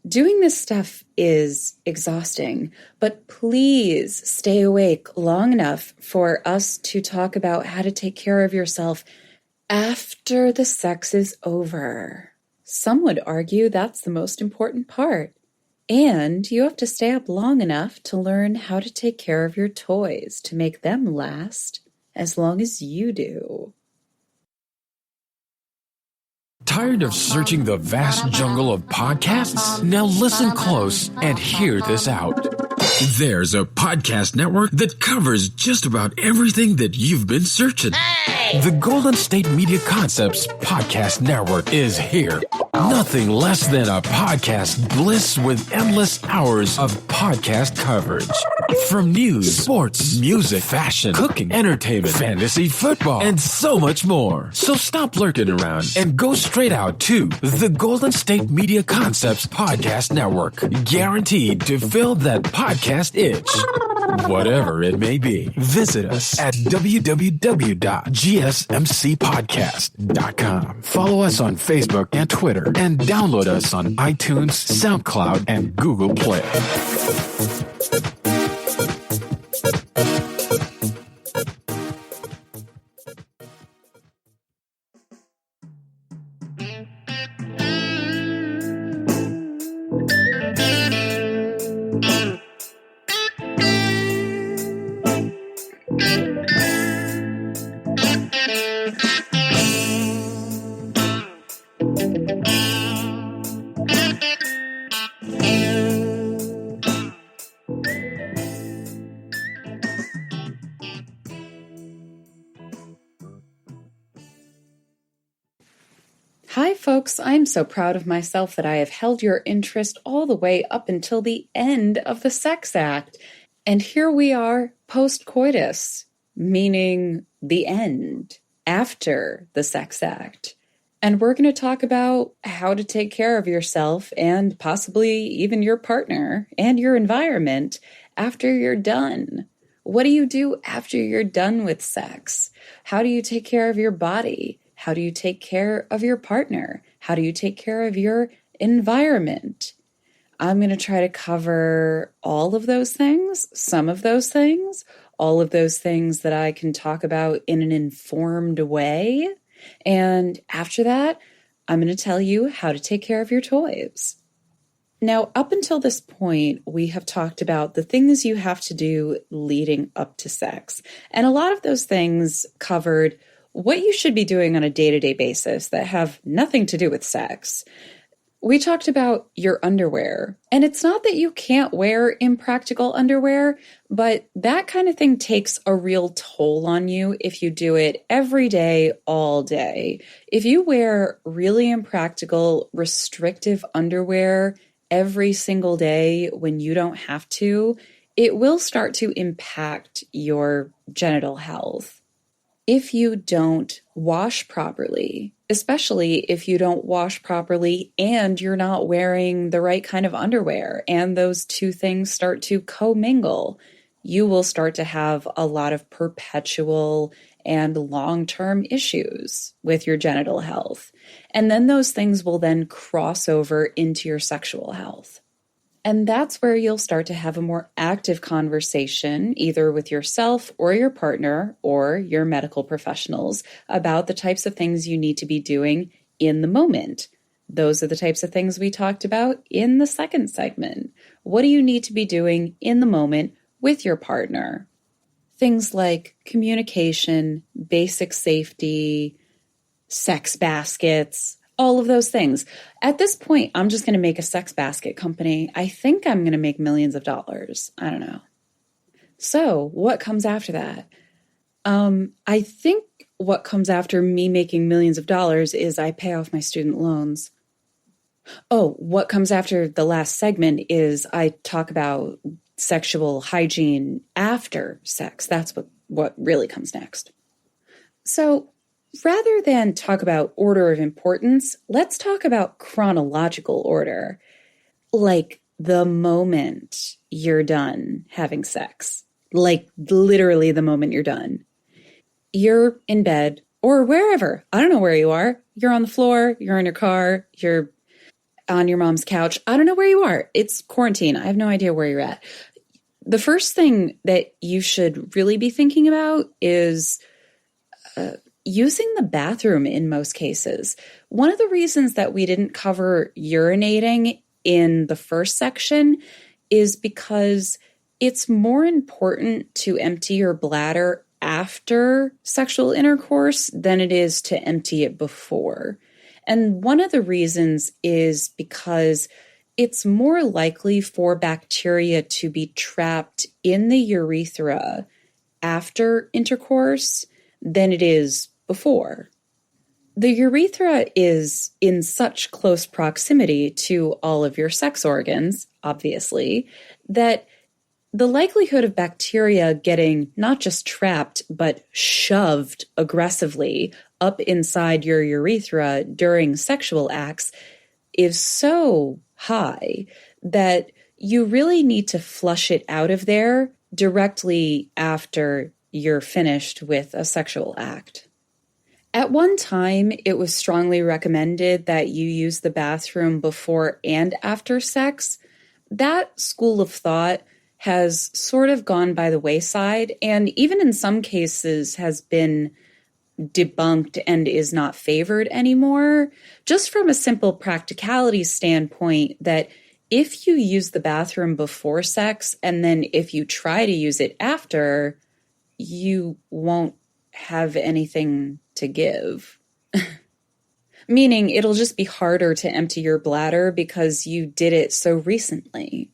Doing this stuff is exhausting, but please stay awake long enough for us to talk about how to take care of yourself after the sex is over. Some would argue that's the most important part. And you have to stay up long enough to learn how to take care of your toys to make them last as long as you do. Tired of searching the vast jungle of podcasts? Now listen close and hear this out. There's a podcast network that covers just about everything that you've been searching. Hey! The Golden State Media Concepts Podcast Network is here. Nothing less than a podcast bliss with endless hours of podcast coverage. From news, sports, music, fashion, cooking, entertainment, fantasy, football, and so much more. So stop lurking around and go straight out to the Golden State Media Concepts Podcast Network. Guaranteed to fill that podcast itch. Whatever it may be. Visit us at www.gsmcpodcast.com. Follow us on Facebook and Twitter, and download us on iTunes, SoundCloud, and Google Play. Hi, folks. I'm so proud of myself that I have held your interest all the way up until the end of the Sex Act. And here we are, post-coitus, meaning the end, after the Sex Act. And we're going to talk about how to take care of yourself and possibly even your partner and your environment after you're done. What do you do after you're done with sex? How do you take care of your body? How do you take care of your partner? How do you take care of your environment? I'm going to try to cover all of those things, some of those things, all of those things that I can talk about in an informed way. And after that, I'm going to tell you how to take care of your toys. Now, up until this point, we have talked about the things you have to do leading up to sex. And a lot of those things covered what you should be doing on a day-to-day basis that have nothing to do with sex. We talked about your underwear, and it's not that you can't wear impractical underwear, but that kind of thing takes a real toll on you if you do it every day, all day. If you wear really impractical, restrictive underwear every single day when you don't have to, it will start to impact your genital health. If you don't wash properly, especially if you don't wash properly and you're not wearing the right kind of underwear, and those two things start to commingle, you will start to have a lot of perpetual and long-term issues with your genital health. And then those things will then cross over into your sexual health. And that's where you'll start to have a more active conversation, either with yourself or your partner or your medical professionals, about the types of things you need to be doing in the moment. Those are the types of things we talked about in the second segment. What do you need to be doing in the moment with your partner? Things like communication, basic safety, sex baskets, all of those things. At this point, I'm just going to make a sex basket company. I think I'm going to make millions of dollars. I don't know. So what comes after that? I think what comes after me making millions of dollars is I pay off my student loans. Oh, what comes after the last segment is I talk about sexual hygiene after sex. That's what really comes next. So rather than talk about order of importance, let's talk about chronological order, like the moment you're done having sex, like literally the moment you're done. You're in bed or wherever. I don't know where you are. You're on the floor, you're in your car, you're on your mom's couch. I don't know where you are. It's quarantine. I have no idea where you're at. The first thing that you should really be thinking about is using the bathroom in most cases. One of the reasons that we didn't cover urinating in the first section is because it's more important to empty your bladder after sexual intercourse than it is to empty it before. And one of the reasons is because it's more likely for bacteria to be trapped in the urethra after intercourse than it is before. The urethra is in such close proximity to all of your sex organs, obviously, that the likelihood of bacteria getting not just trapped, but shoved aggressively up inside your urethra during sexual acts is so high that you really need to flush it out of there directly after you're finished with a sexual act. At one time, it was strongly recommended that you use the bathroom before and after sex. That school of thought has sort of gone by the wayside, and even in some cases has been debunked and is not favored anymore, just from a simple practicality standpoint that if you use the bathroom before sex and then if you try to use it after, you won't have anything to give. Meaning it'll just be harder to empty your bladder because you did it so recently.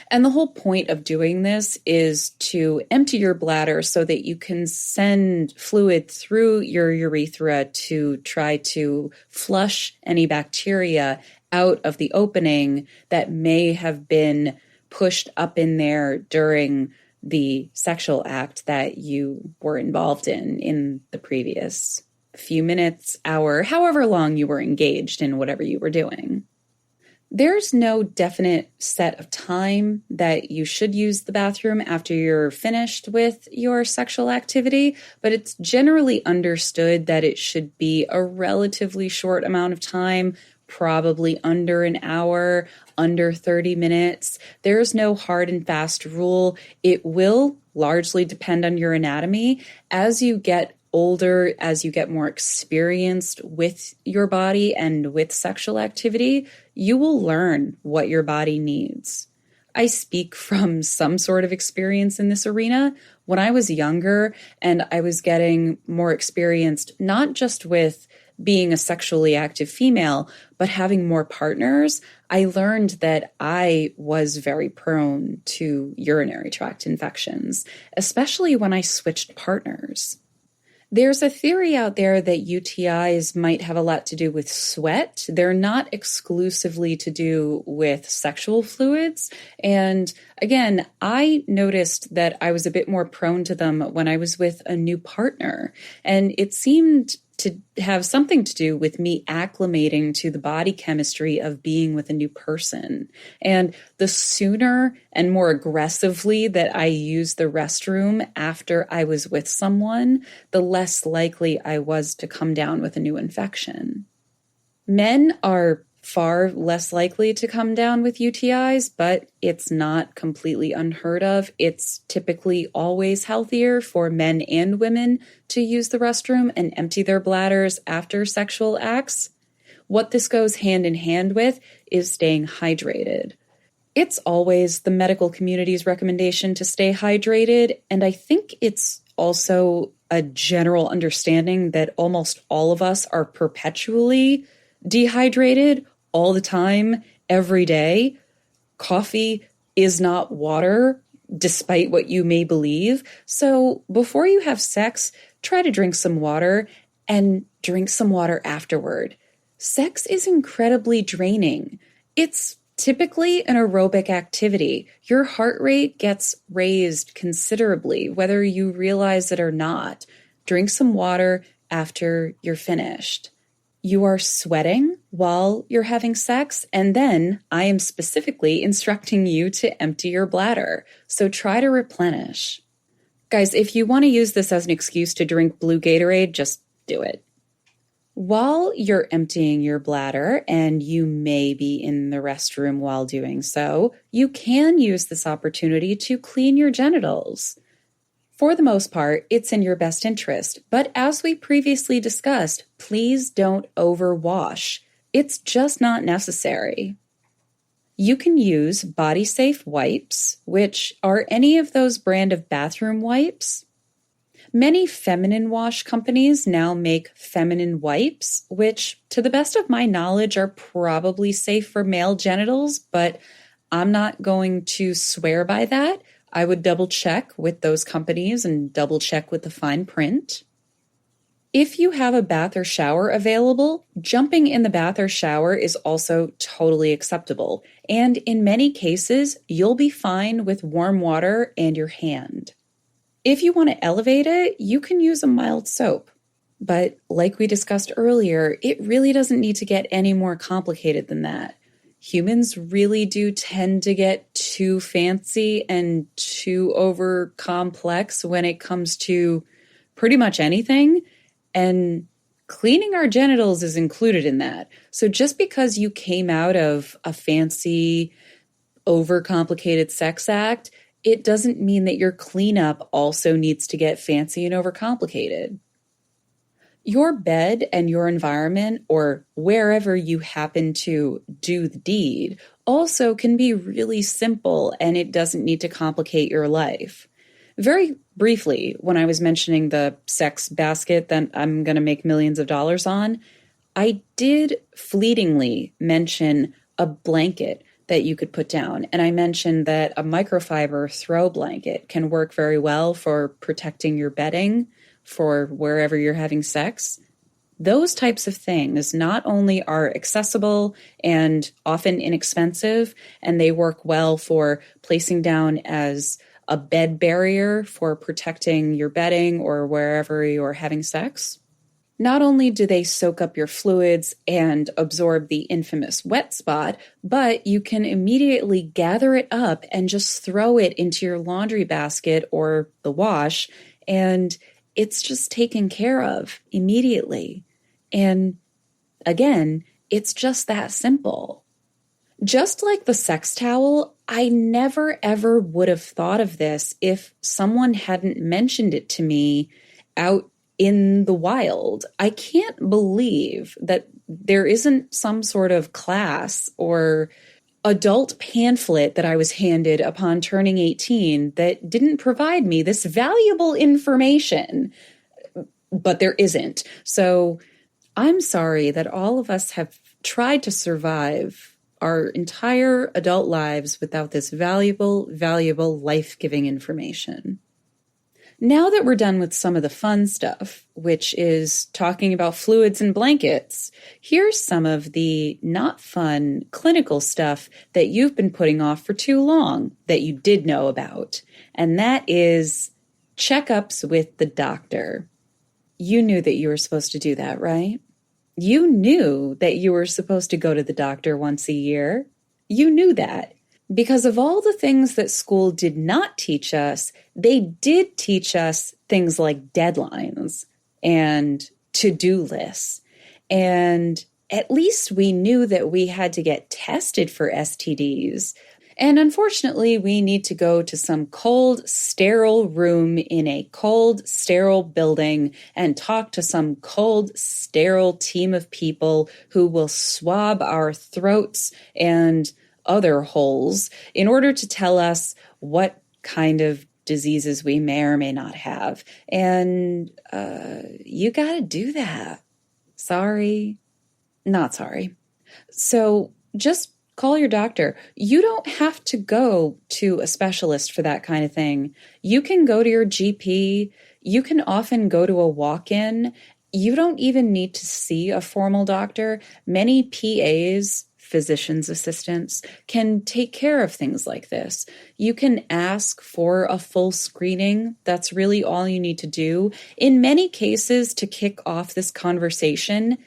And the whole point of doing this is to empty your bladder so that you can send fluid through your urethra to try to flush any bacteria out of the opening that may have been pushed up in there during the sexual act that you were involved in the previous few minutes, hour, however long you were engaged in whatever you were doing. There's no definite set of time that you should use the bathroom after you're finished with your sexual activity, but it's generally understood that it should be a relatively short amount of time, probably under an hour, under 30 minutes. There's no hard and fast rule. It will largely depend on your anatomy. As you get older, as you get more experienced with your body and with sexual activity, you will learn what your body needs. I speak from some sort of experience in this arena. When I was younger and I was getting more experienced, not just with being a sexually active female, but having more partners, I learned that I was very prone to urinary tract infections, especially when I switched partners. There's a theory out there that UTIs might have a lot to do with sweat. They're not exclusively to do with sexual fluids. And again, I noticed that I was a bit more prone to them when I was with a new partner. And it seemed to have something to do with me acclimating to the body chemistry of being with a new person. And the sooner and more aggressively that I used the restroom after I was with someone, the less likely I was to come down with a new infection. Men are far less likely to come down with UTIs, but it's not completely unheard of. It's typically always healthier for men and women to use the restroom and empty their bladders after sexual acts. What this goes hand in hand with is staying hydrated. It's always the medical community's recommendation to stay hydrated, and I think it's also a general understanding that almost all of us are perpetually dehydrated all the time, every day. Coffee is not water, despite what you may believe. So before you have sex, try to drink some water and drink some water afterward. Sex is incredibly draining. It's typically an aerobic activity. Your heart rate gets raised considerably, whether you realize it or not. Drink some water after you're finished. You are sweating while you're having sex, and then I am specifically instructing you to empty your bladder. So try to replenish. Guys, if you want to use this as an excuse to drink blue Gatorade, just do it. While you're emptying your bladder, and you may be in the restroom while doing so, you can use this opportunity to clean your genitals. For the most part, it's in your best interest, but as we previously discussed, please don't overwash. It's just not necessary. You can use body-safe wipes, which are any of those brand of bathroom wipes. Many feminine wash companies now make feminine wipes, which, to the best of my knowledge, are probably safe for male genitals, but I'm not going to swear by that. I would double check with those companies and double check with the fine print. If you have a bath or shower available, jumping in the bath or shower is also totally acceptable. And in many cases, you'll be fine with warm water and your hand. If you want to elevate it, you can use a mild soap. But like we discussed earlier, it really doesn't need to get any more complicated than that. Humans really do tend to get too fancy and too over complex when it comes to pretty much anything. And cleaning our genitals is included in that. So just because you came out of a fancy, overcomplicated sex act, it doesn't mean that your cleanup also needs to get fancy and overcomplicated. Your bed and your environment, or wherever you happen to do the deed, also can be really simple, and it doesn't need to complicate your life. Very briefly, when I was mentioning the sex basket that I'm going to make millions of dollars on, I did fleetingly mention a blanket that you could put down. And I mentioned that a microfiber throw blanket can work very well for protecting your bedding for wherever you're having sex. Those types of things not only are accessible and often inexpensive, and they work well for placing down as a bed barrier for protecting your bedding or wherever you're having sex. Not only do they soak up your fluids and absorb the infamous wet spot, but you can immediately gather it up and just throw it into your laundry basket or the wash, and it's just taken care of immediately. And again, it's just that simple. Just like the sex towel, I never ever would have thought of this if someone hadn't mentioned it to me out in the wild. I can't believe that there isn't some sort of class or adult pamphlet that I was handed upon turning 18 that didn't provide me this valuable information, but there isn't. So I'm sorry that all of us have tried to survive our entire adult lives without this valuable, life-giving information. Now that we're done with some of the fun stuff, which is talking about fluids and blankets, here's some of the not fun clinical stuff that you've been putting off for too long that you did know about. And that is checkups with the doctor. You knew that you were supposed to do that, right? You knew that you were supposed to go to the doctor once a year. You knew that. Because of all the things that school did not teach us, they did teach us things like deadlines and to-do lists. And at least we knew that we had to get tested for STDs. And unfortunately, we need to go to some cold, sterile room in a cold, sterile building and talk to some cold, sterile team of people who will swab our throats and other holes in order to tell us what kind of diseases we may or may not have. And you got to do that. Sorry. Not sorry. So just call your doctor. You don't have to go to a specialist for that kind of thing. You can go to your GP. You can often go to a walk-in. You don't even need to see a formal doctor. Many PAs, physician's assistants, can take care of things like this. You can ask for a full screening. That's really all you need to do. In many cases, to kick off this conversation,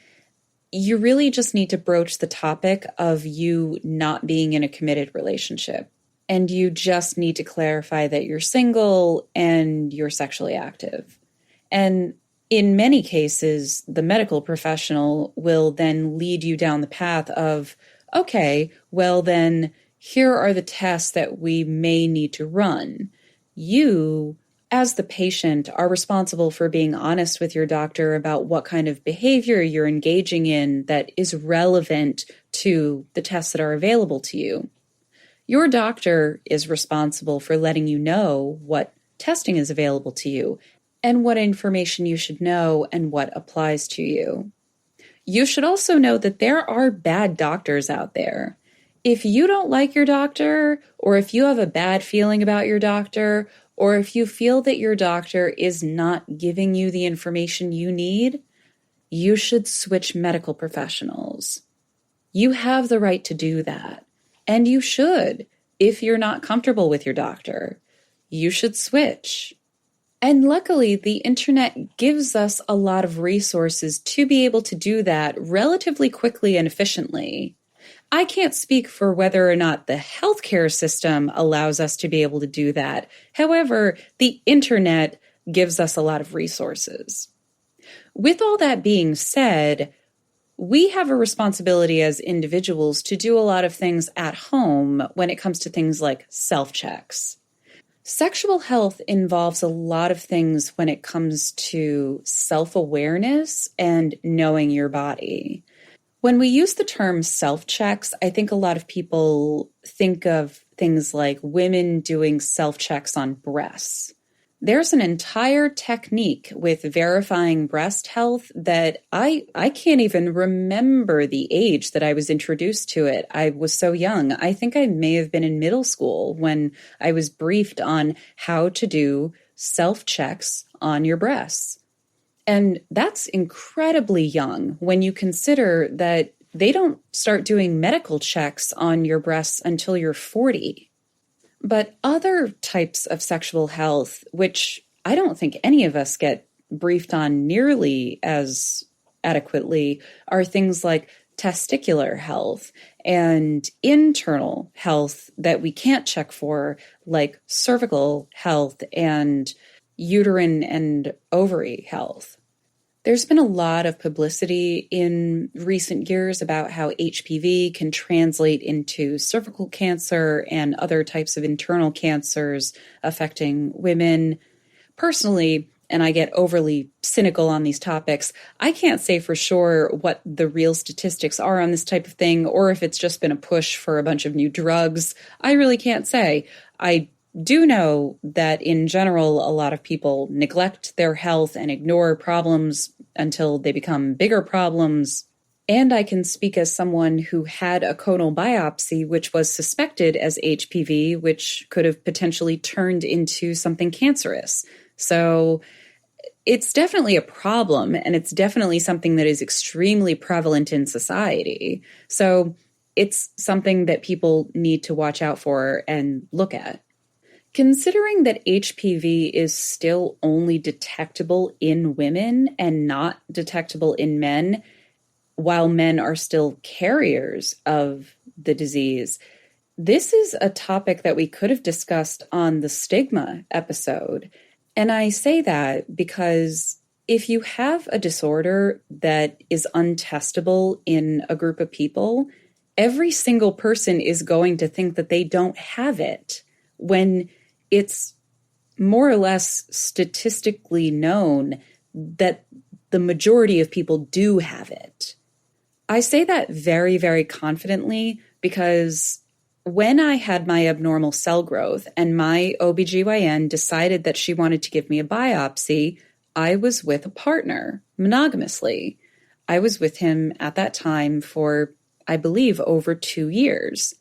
you really just need to broach the topic of you not being in a committed relationship. And you just need to clarify that you're single and you're sexually active. And In many cases, the medical professional will then lead you down the path of, okay, well then, here are the tests that we may need to run. You, as the patient, are responsible for being honest with your doctor about what kind of behavior you're engaging in that is relevant to the tests that are available to you. Your doctor is responsible for letting you know what testing is available to you and what information you should know and what applies to you. You should also know that there are bad doctors out there. If you don't like your doctor, or if you have a bad feeling about your doctor, or if you feel that your doctor is not giving you the information you need, you should switch medical professionals. You have the right to do that, and you should. If you're not comfortable with your doctor, you should switch. And luckily, the internet gives us a lot of resources to be able to do that relatively quickly and efficiently. I can't speak for whether or not the healthcare system allows us to be able to do that. However, the internet gives us a lot of resources. With all that being said, we have a responsibility as individuals to do a lot of things at home when it comes to things like self-checks. Sexual health involves a lot of things when it comes to self-awareness and knowing your body. When we use the term self-checks, I think a lot of people think of things like women doing self-checks on breasts. There's an entire technique with verifying breast health that I can't even remember the age that I was introduced to it. I was so young. I think I may have been in middle school when I was briefed on how to do self-checks on your breasts. And that's incredibly young when you consider that they don't start doing medical checks on your breasts until you're 40. But other types of sexual health, which I don't think any of us get briefed on nearly as adequately, are things like testicular health and internal health that we can't check for, like cervical health and uterine and ovary health. There's been a lot of publicity in recent years about how HPV can translate into cervical cancer and other types of internal cancers affecting women. Personally, and I get overly cynical on these topics, I can't say for sure what the real statistics are on this type of thing, or if it's just been a push for a bunch of new drugs. I really can't say. I do know that in general, a lot of people neglect their health and ignore problems until they become bigger problems. And I can speak as someone who had a conal biopsy, which was suspected as HPV, which could have potentially turned into something cancerous. So it's definitely a problem, and it's definitely something that is extremely prevalent in society. So it's something that people need to watch out for and look at. Considering that HPV is still only detectable in women and not detectable in men, while men are still carriers of the disease, this is a topic that we could have discussed on the stigma episode. And I say that because if you have a disorder that is untestable in a group of people, every single person is going to think that they don't have it, when it's more or less statistically known that the majority of people do have it. I say that very, very confidently because when I had my abnormal cell growth and my OBGYN decided that she wanted to give me a biopsy, I was with a partner, monogamously. I was with him at that time for, I believe, over 2 years.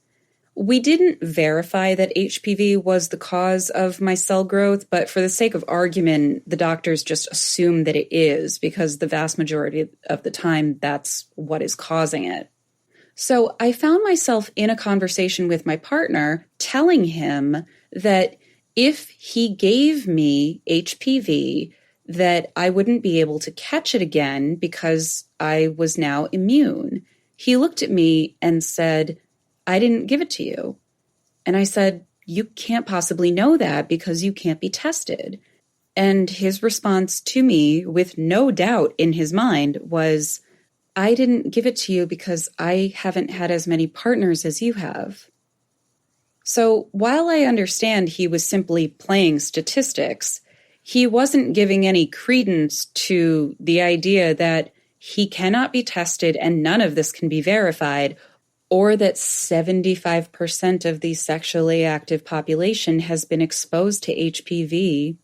We didn't verify that HPV was the cause of my cell growth, but for the sake of argument, the doctors just assume that it is because the vast majority of the time, that's what is causing it. So I found myself in a conversation with my partner telling him that if he gave me HPV, that I wouldn't be able to catch it again because I was now immune. He looked at me and said, "I didn't give it to you." And I said, "You can't possibly know that because you can't be tested." And his response to me, with no doubt in his mind, was, I didn't give it to you because I haven't had as many partners as you have. So while I understand he was simply playing statistics, he wasn't giving any credence to the idea that he cannot be tested and none of this can be verified, or that 75% of the sexually active population has been exposed to HPV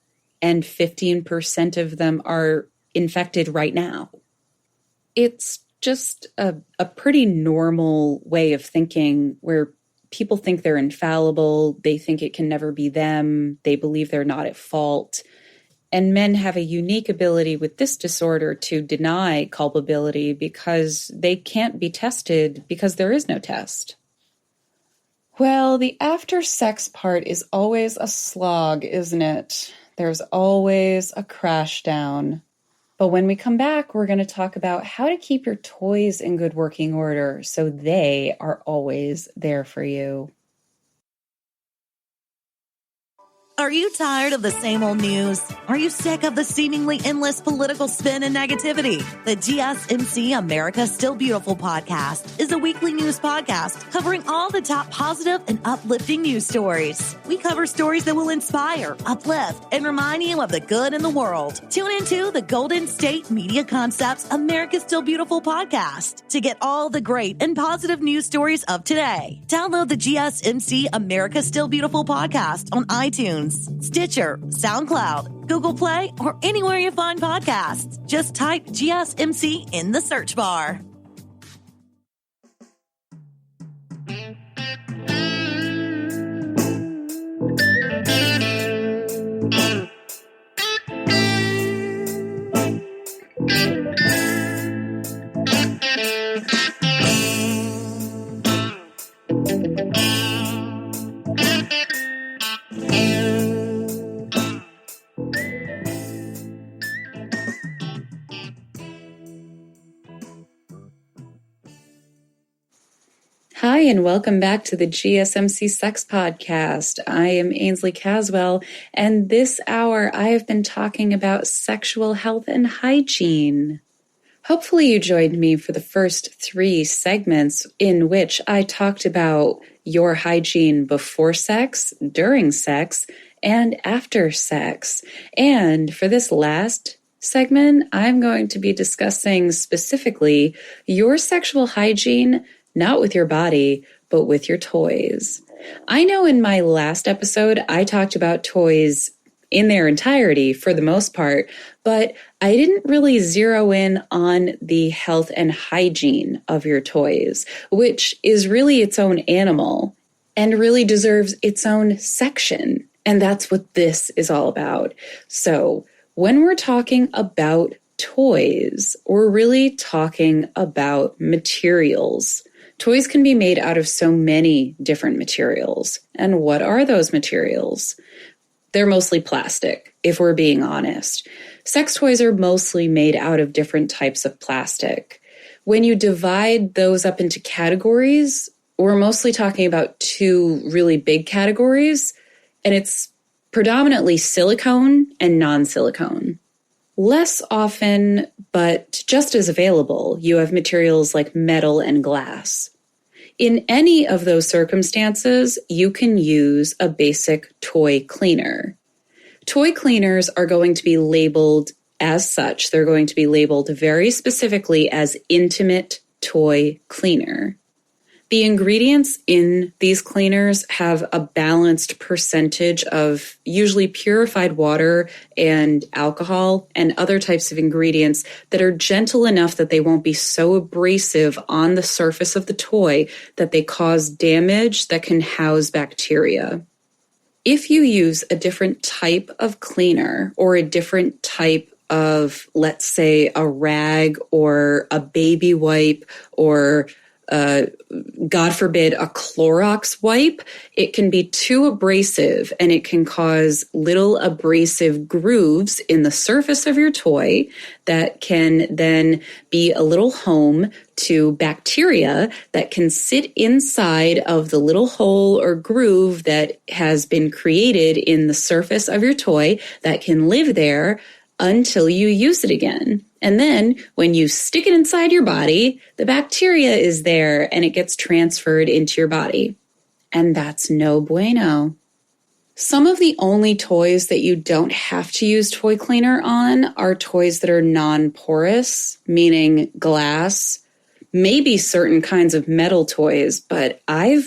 and 15% of them are infected right now. It's just a pretty normal way of thinking where people think they're infallible, they think it can never be them, they believe they're not at fault. And men have a unique ability with this disorder to deny culpability because they can't be tested because there is no test. Well, the after sex part is always a slog, isn't it? There's always a crash down. But when we come back, we're going to talk about how to keep your toys in good working order so they are always there for you. Are you tired of the same old news? Are you sick of the seemingly endless political spin and negativity? The GSMC America Still Beautiful podcast is a weekly news podcast covering all the top positive and uplifting news stories. We cover stories that will inspire, uplift, and remind you of the good in the world. Tune into the Golden State Media Concepts America Still Beautiful podcast to get all the great and positive news stories of today. Download the GSMC America Still Beautiful podcast on iTunes, Stitcher, SoundCloud, Google Play, or anywhere you find podcasts. Just type GSMC in the search bar. Hi, and welcome back to the GSMC Sex Podcast. I am Ainslie Caswell, and this hour I have been talking about sexual health and hygiene. Hopefully you joined me for the first 3 segments in which I talked about your hygiene before sex, during sex, and after sex. And for this last segment, I'm going to be discussing specifically your sexual hygiene, not with your body, but with your toys. I know in my last episode, I talked about toys in their entirety for the most part, but I didn't really zero in on the health and hygiene of your toys, which is really its own animal and really deserves its own section. And that's what this is all about. So when we're talking about toys, we're really talking about materials. Toys can be made out of so many different materials. And what are those materials? They're mostly plastic, if we're being honest. Sex toys are mostly made out of different types of plastic. When you divide those up into categories, we're mostly talking about 2 really big categories, and it's predominantly silicone and non-silicone. Less often, but just as available, you have materials like metal and glass. In any of those circumstances, you can use a basic toy cleaner. Toy cleaners are going to be labeled as such. They're going to be labeled very specifically as intimate toy cleaner. The ingredients in these cleaners have a balanced percentage of usually purified water and alcohol and other types of ingredients that are gentle enough that they won't be so abrasive on the surface of the toy that they cause damage that can house bacteria. If you use a different type of cleaner or a different type of, let's say, a rag or a baby wipe or God forbid, a Clorox wipe, it can be too abrasive and it can cause little abrasive grooves in the surface of your toy that can then be a little home to bacteria that can sit inside of the little hole or groove that has been created in the surface of your toy that can live there until you use it again. And then when you stick it inside your body, the bacteria is there and it gets transferred into your body. And that's no bueno. Some of the only toys that you don't have to use toy cleaner on are toys that are non-porous, meaning glass, maybe certain kinds of metal toys, but I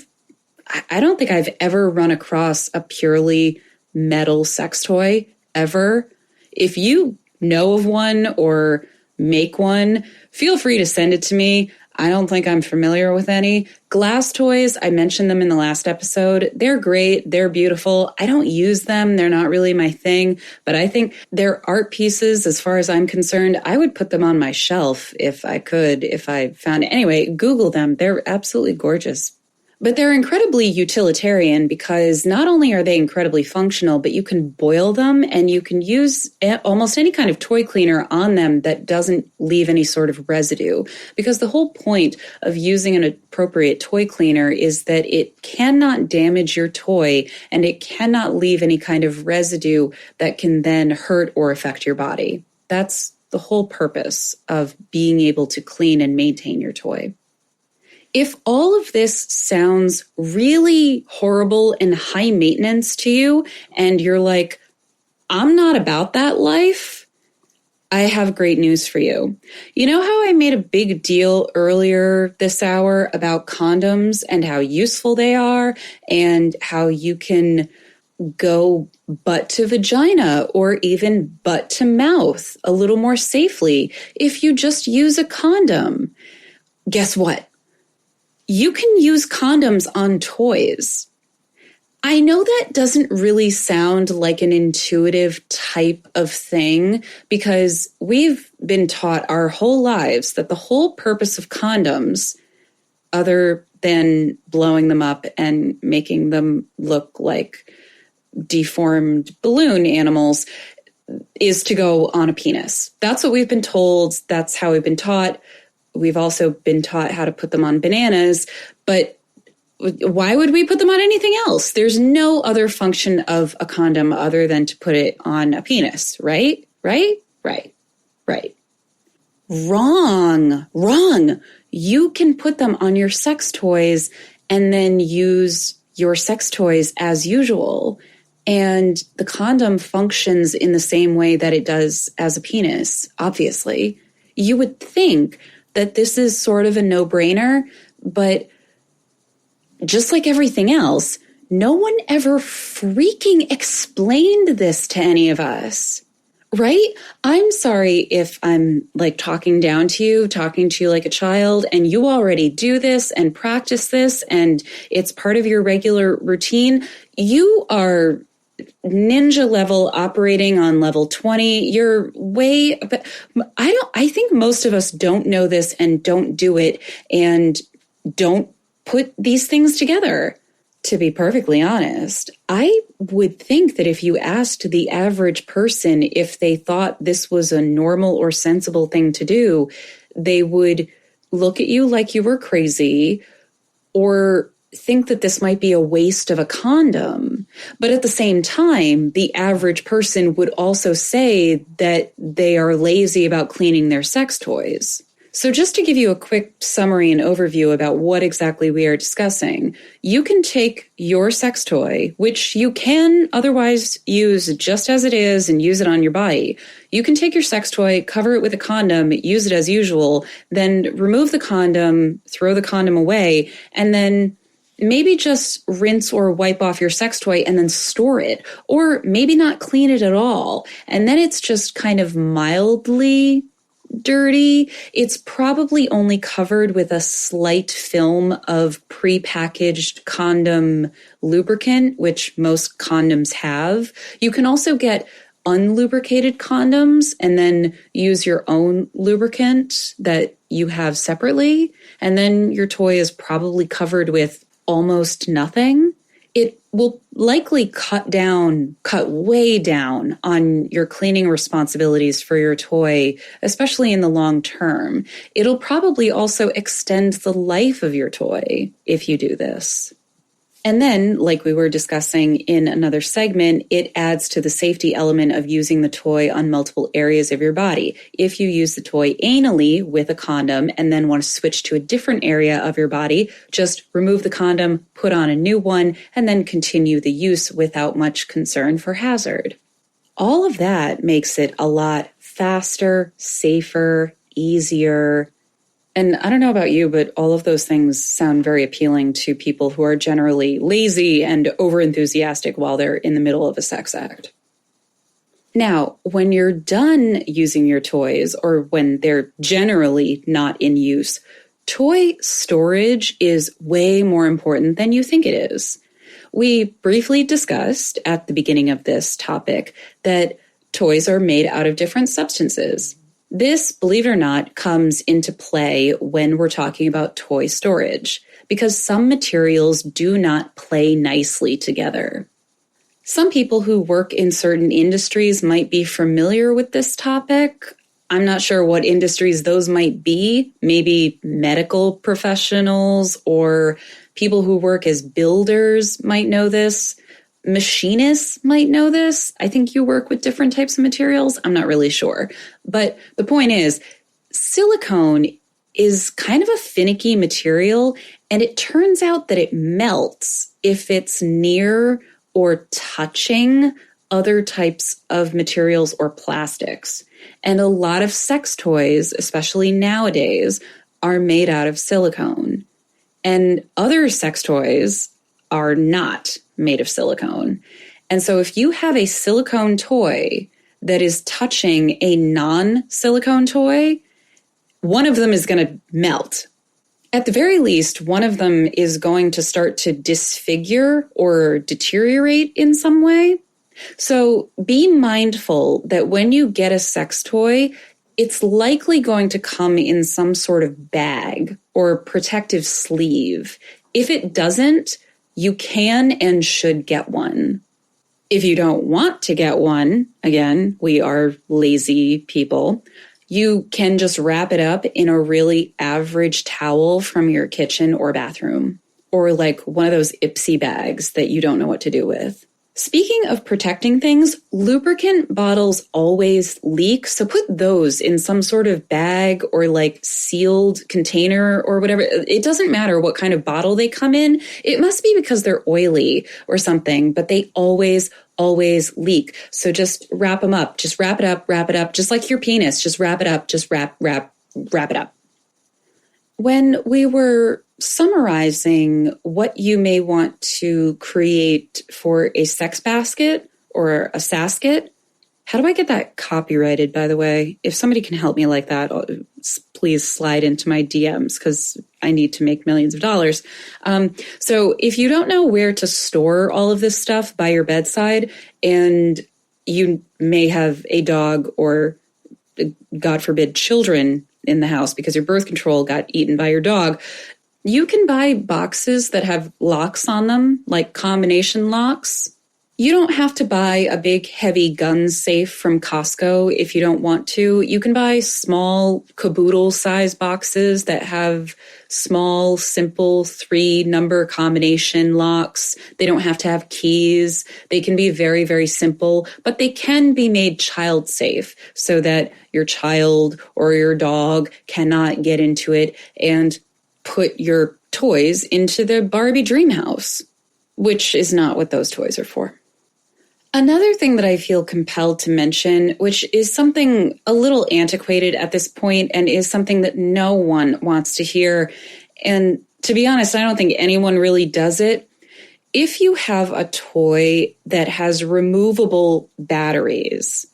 don't think I've ever run across a purely metal sex toy ever. If you know of one or make one, feel free to send it to me. I don't think I'm familiar with any. Glass toys, I mentioned them in the last episode. They're great. They're beautiful. I don't use them. They're not really my thing, but I think they're art pieces as far as I'm concerned. I would put them on my shelf if I could, if I found it. Anyway, Google them. They're absolutely gorgeous. But they're incredibly utilitarian because not only are they incredibly functional, but you can boil them and you can use almost any kind of toy cleaner on them that doesn't leave any sort of residue. Because the whole point of using an appropriate toy cleaner is that it cannot damage your toy and it cannot leave any kind of residue that can then hurt or affect your body. That's the whole purpose of being able to clean and maintain your toy. If all of this sounds really horrible and high maintenance to you, and you're like, I'm not about that life, I have great news for you. You know how I made a big deal earlier this hour about condoms and how useful they are and how you can go butt to vagina or even butt to mouth a little more safely if you just use a condom? Guess what? You can use condoms on toys. I know that doesn't really sound like an intuitive type of thing because we've been taught our whole lives that the whole purpose of condoms, other than blowing them up and making them look like deformed balloon animals, is to go on a penis. That's what we've been told. That's how we've been taught. We've also been taught how to put them on bananas, but why would we put them on anything else? There's no other function of a condom other than to put it on a penis, right? Right? Wrong. You can put them on your sex toys and then use your sex toys as usual. And the condom functions in the same way that it does as a penis, obviously. You would think that this is sort of a no-brainer, but just like everything else, no one ever freaking explained this to any of us, right? I'm sorry if I'm like talking to you like a child, and you already do this and practice this, and it's part of your regular routine. You are ninja level, operating on level 20. You're way, but I think most of us don't know this and don't do it and don't put these things together. To be perfectly honest, I would think that if you asked the average person if they thought this was a normal or sensible thing to do, they would look at you like you were crazy or think that this might be a waste of a condom. But at the same time, the average person would also say that they are lazy about cleaning their sex toys. So just to give you a quick summary and overview about what exactly we are discussing, you can take your sex toy, which you can otherwise use just as it is and use it on your body. You can take your sex toy, cover it with a condom, use it as usual, then remove the condom, throw the condom away, and then maybe just rinse or wipe off your sex toy and then store it, or maybe not clean it at all. And then it's just kind of mildly dirty. It's probably only covered with a slight film of prepackaged condom lubricant, which most condoms have. You can also get unlubricated condoms and then use your own lubricant that you have separately, and then your toy is probably covered with almost nothing, it will likely cut way down on your cleaning responsibilities for your toy, especially in the long term. It'll probably also extend the life of your toy if you do this. And then, like we were discussing in another segment, it adds to the safety element of using the toy on multiple areas of your body. If you use the toy anally with a condom and then want to switch to a different area of your body, just remove the condom, put on a new one, and then continue the use without much concern for hazard. All of that makes it a lot faster, safer, easier. And I don't know about you, but all of those things sound very appealing to people who are generally lazy and overenthusiastic while they're in the middle of a sex act. Now, when you're done using your toys, or when they're generally not in use, toy storage is way more important than you think it is. We briefly discussed at the beginning of this topic that toys are made out of different substances. This, believe it or not, comes into play when we're talking about toy storage, because some materials do not play nicely together. Some people who work in certain industries might be familiar with this topic. I'm not sure what industries those might be. Maybe medical professionals or people who work as builders might know this. Machinists might know this. I think you work with different types of materials. I'm not really sure. But the point is, silicone is kind of a finicky material, and it turns out that it melts if it's near or touching other types of materials or plastics. And a lot of sex toys, especially nowadays, are made out of silicone. And other sex toys are not made of silicone. And so if you have a silicone toy that is touching a non-silicone toy, one of them is going to melt. At the very least, one of them is going to start to disfigure or deteriorate in some way. So be mindful that when you get a sex toy, it's likely going to come in some sort of bag or protective sleeve. If it doesn't, you can and should get one. If you don't want to get one, again, we are lazy people, you can just wrap it up in a really average towel from your kitchen or bathroom, or like one of those Ipsy bags that you don't know what to do with. Speaking of protecting things, lubricant bottles always leak, so put those in some sort of bag or like sealed container or whatever. It doesn't matter what kind of bottle they come in. It must be because they're oily or something, but they always leak. So just wrap them up. Just wrap it up, just like your penis. Just wrap it up, just wrap it up. When we were summarizing what you may want to create for a sex basket or a sasket, how do I get that copyrighted, by the way? If somebody can help me like that, please slide into my DMs because I need to make millions of dollars. So if you don't know where to store all of this stuff by your bedside, and you may have a dog or, God forbid, children in the house because your birth control got eaten by your dog, you can buy boxes that have locks on them, like combination locks. You don't have to buy a big, heavy gun safe from Costco if you don't want to. You can buy small caboodle-size boxes that have small, simple 3-number combination locks. They don't have to have keys. They can be very, very simple, but they can be made child-safe so that your child or your dog cannot get into it and put your toys into the Barbie dream house, which is not what those toys are for. Another thing that I feel compelled to mention, which is something a little antiquated at this point and is something that no one wants to hear, and to be honest, I don't think anyone really does it. If you have a toy that has removable batteries,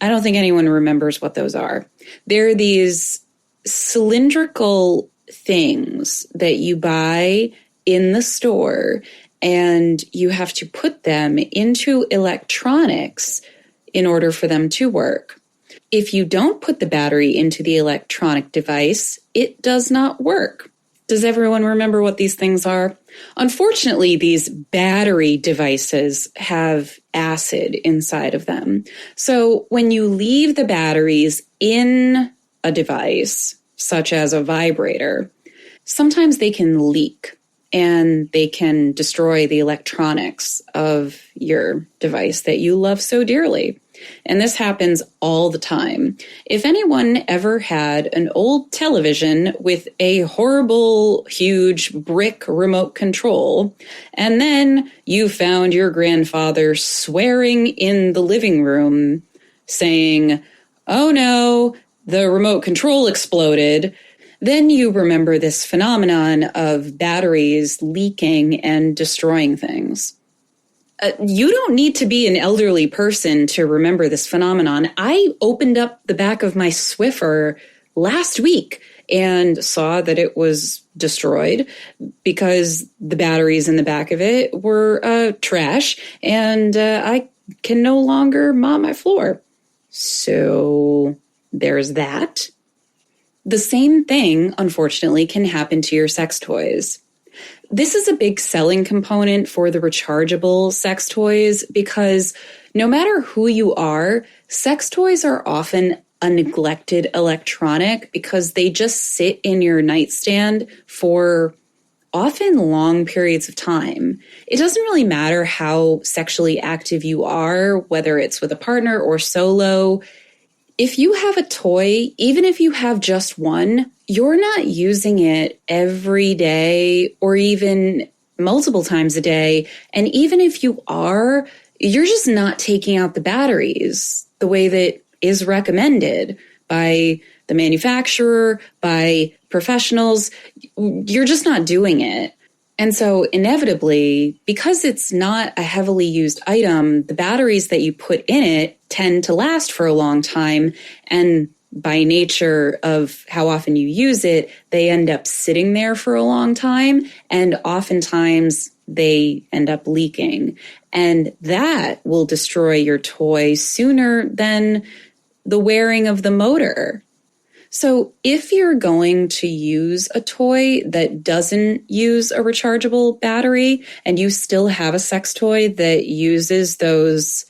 I don't think anyone remembers what those are. They're these cylindrical things that you buy in the store, and you have to put them into electronics in order for them to work. If you don't put the battery into the electronic device, it does not work. Does everyone remember what these things are? Unfortunately, these battery devices have acid inside of them. So when you leave the batteries in a device, such as a vibrator, sometimes they can leak and they can destroy the electronics of your device that you love so dearly. And this happens all the time. If anyone ever had an old television with a horrible, huge brick remote control, and then you found your grandfather swearing in the living room, saying, "Oh no, the remote control exploded," then you remember this phenomenon of batteries leaking and destroying things. You don't need to be an elderly person to remember this phenomenon. I opened up the back of my Swiffer last week and saw that it was destroyed because the batteries in the back of it were trash, and I can no longer mop my floor. So there's that. The same thing, unfortunately, can happen to your sex toys. This is a big selling component for the rechargeable sex toys because no matter who you are, sex toys are often a neglected electronic because they just sit in your nightstand for often long periods of time. It doesn't really matter how sexually active you are, whether it's with a partner or solo. If you have a toy, even if you have just one, you're not using it every day or even multiple times a day. And even if you are, you're just not taking out the batteries the way that is recommended by the manufacturer, by professionals. You're just not doing it. And so inevitably, because it's not a heavily used item, the batteries that you put in it tend to last for a long time. And by nature of how often you use it, they end up sitting there for a long time. And oftentimes they end up leaking. And that will destroy your toy sooner than the wearing of the motor. So if you're going to use a toy that doesn't use a rechargeable battery and you still have a sex toy that uses those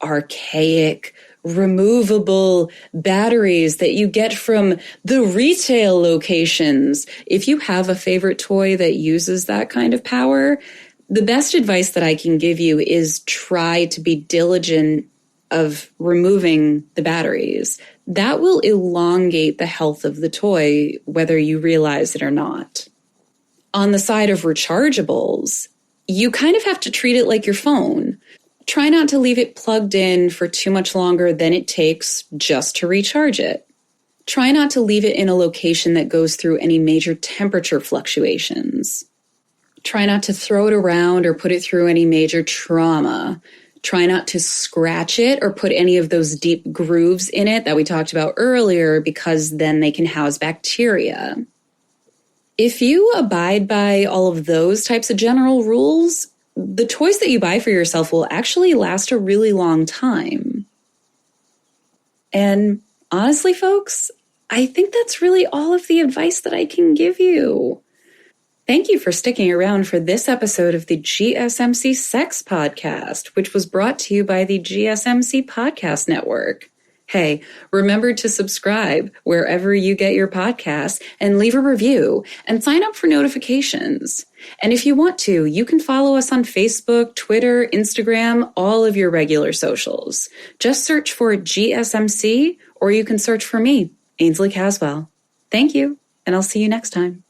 archaic, removable batteries that you get from the retail locations, if you have a favorite toy that uses that kind of power, the best advice that I can give you is try to be diligent of removing the batteries. That will elongate the health of the toy, whether you realize it or not. On the side of rechargeables, you kind of have to treat it like your phone. Try not to leave it plugged in for too much longer than it takes just to recharge it. Try not to leave it in a location that goes through any major temperature fluctuations. Try not to throw it around or put it through any major trauma. Try not to scratch it or put any of those deep grooves in it that we talked about earlier, because then they can house bacteria. If you abide by all of those types of general rules, the toys that you buy for yourself will actually last a really long time. And honestly, folks, I think that's really all of the advice that I can give you. Thank you for sticking around for this episode of the GSMC Sex Podcast, which was brought to you by the GSMC Podcast Network. Hey, remember to subscribe wherever you get your podcasts and leave a review and sign up for notifications. And if you want to, you can follow us on Facebook, Twitter, Instagram, all of your regular socials. Just search for GSMC, or you can search for me, Ainslie Caswell. Thank you, and I'll see you next time.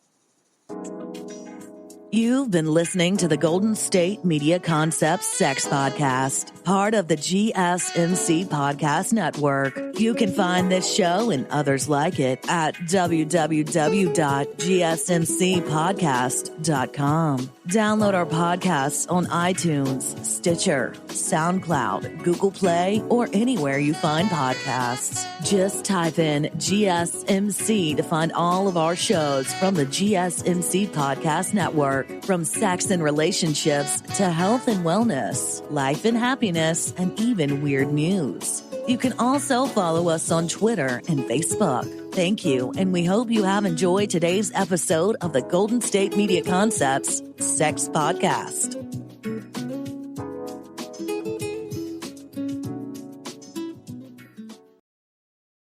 You've been listening to the Golden State Media Concepts Sex Podcast, part of the GSMC Podcast Network. You can find this show and others like it at www.gsmcpodcast.com. Download our podcasts on iTunes, Stitcher, SoundCloud, Google Play, or anywhere you find podcasts. Just type in GSMC to find all of our shows from the GSMC Podcast Network. From sex and relationships to health and wellness, life and happiness, and even weird news. You can also follow us on Twitter and Facebook. Thank you, and we hope you have enjoyed today's episode of the Golden State Media Concepts Sex Podcast.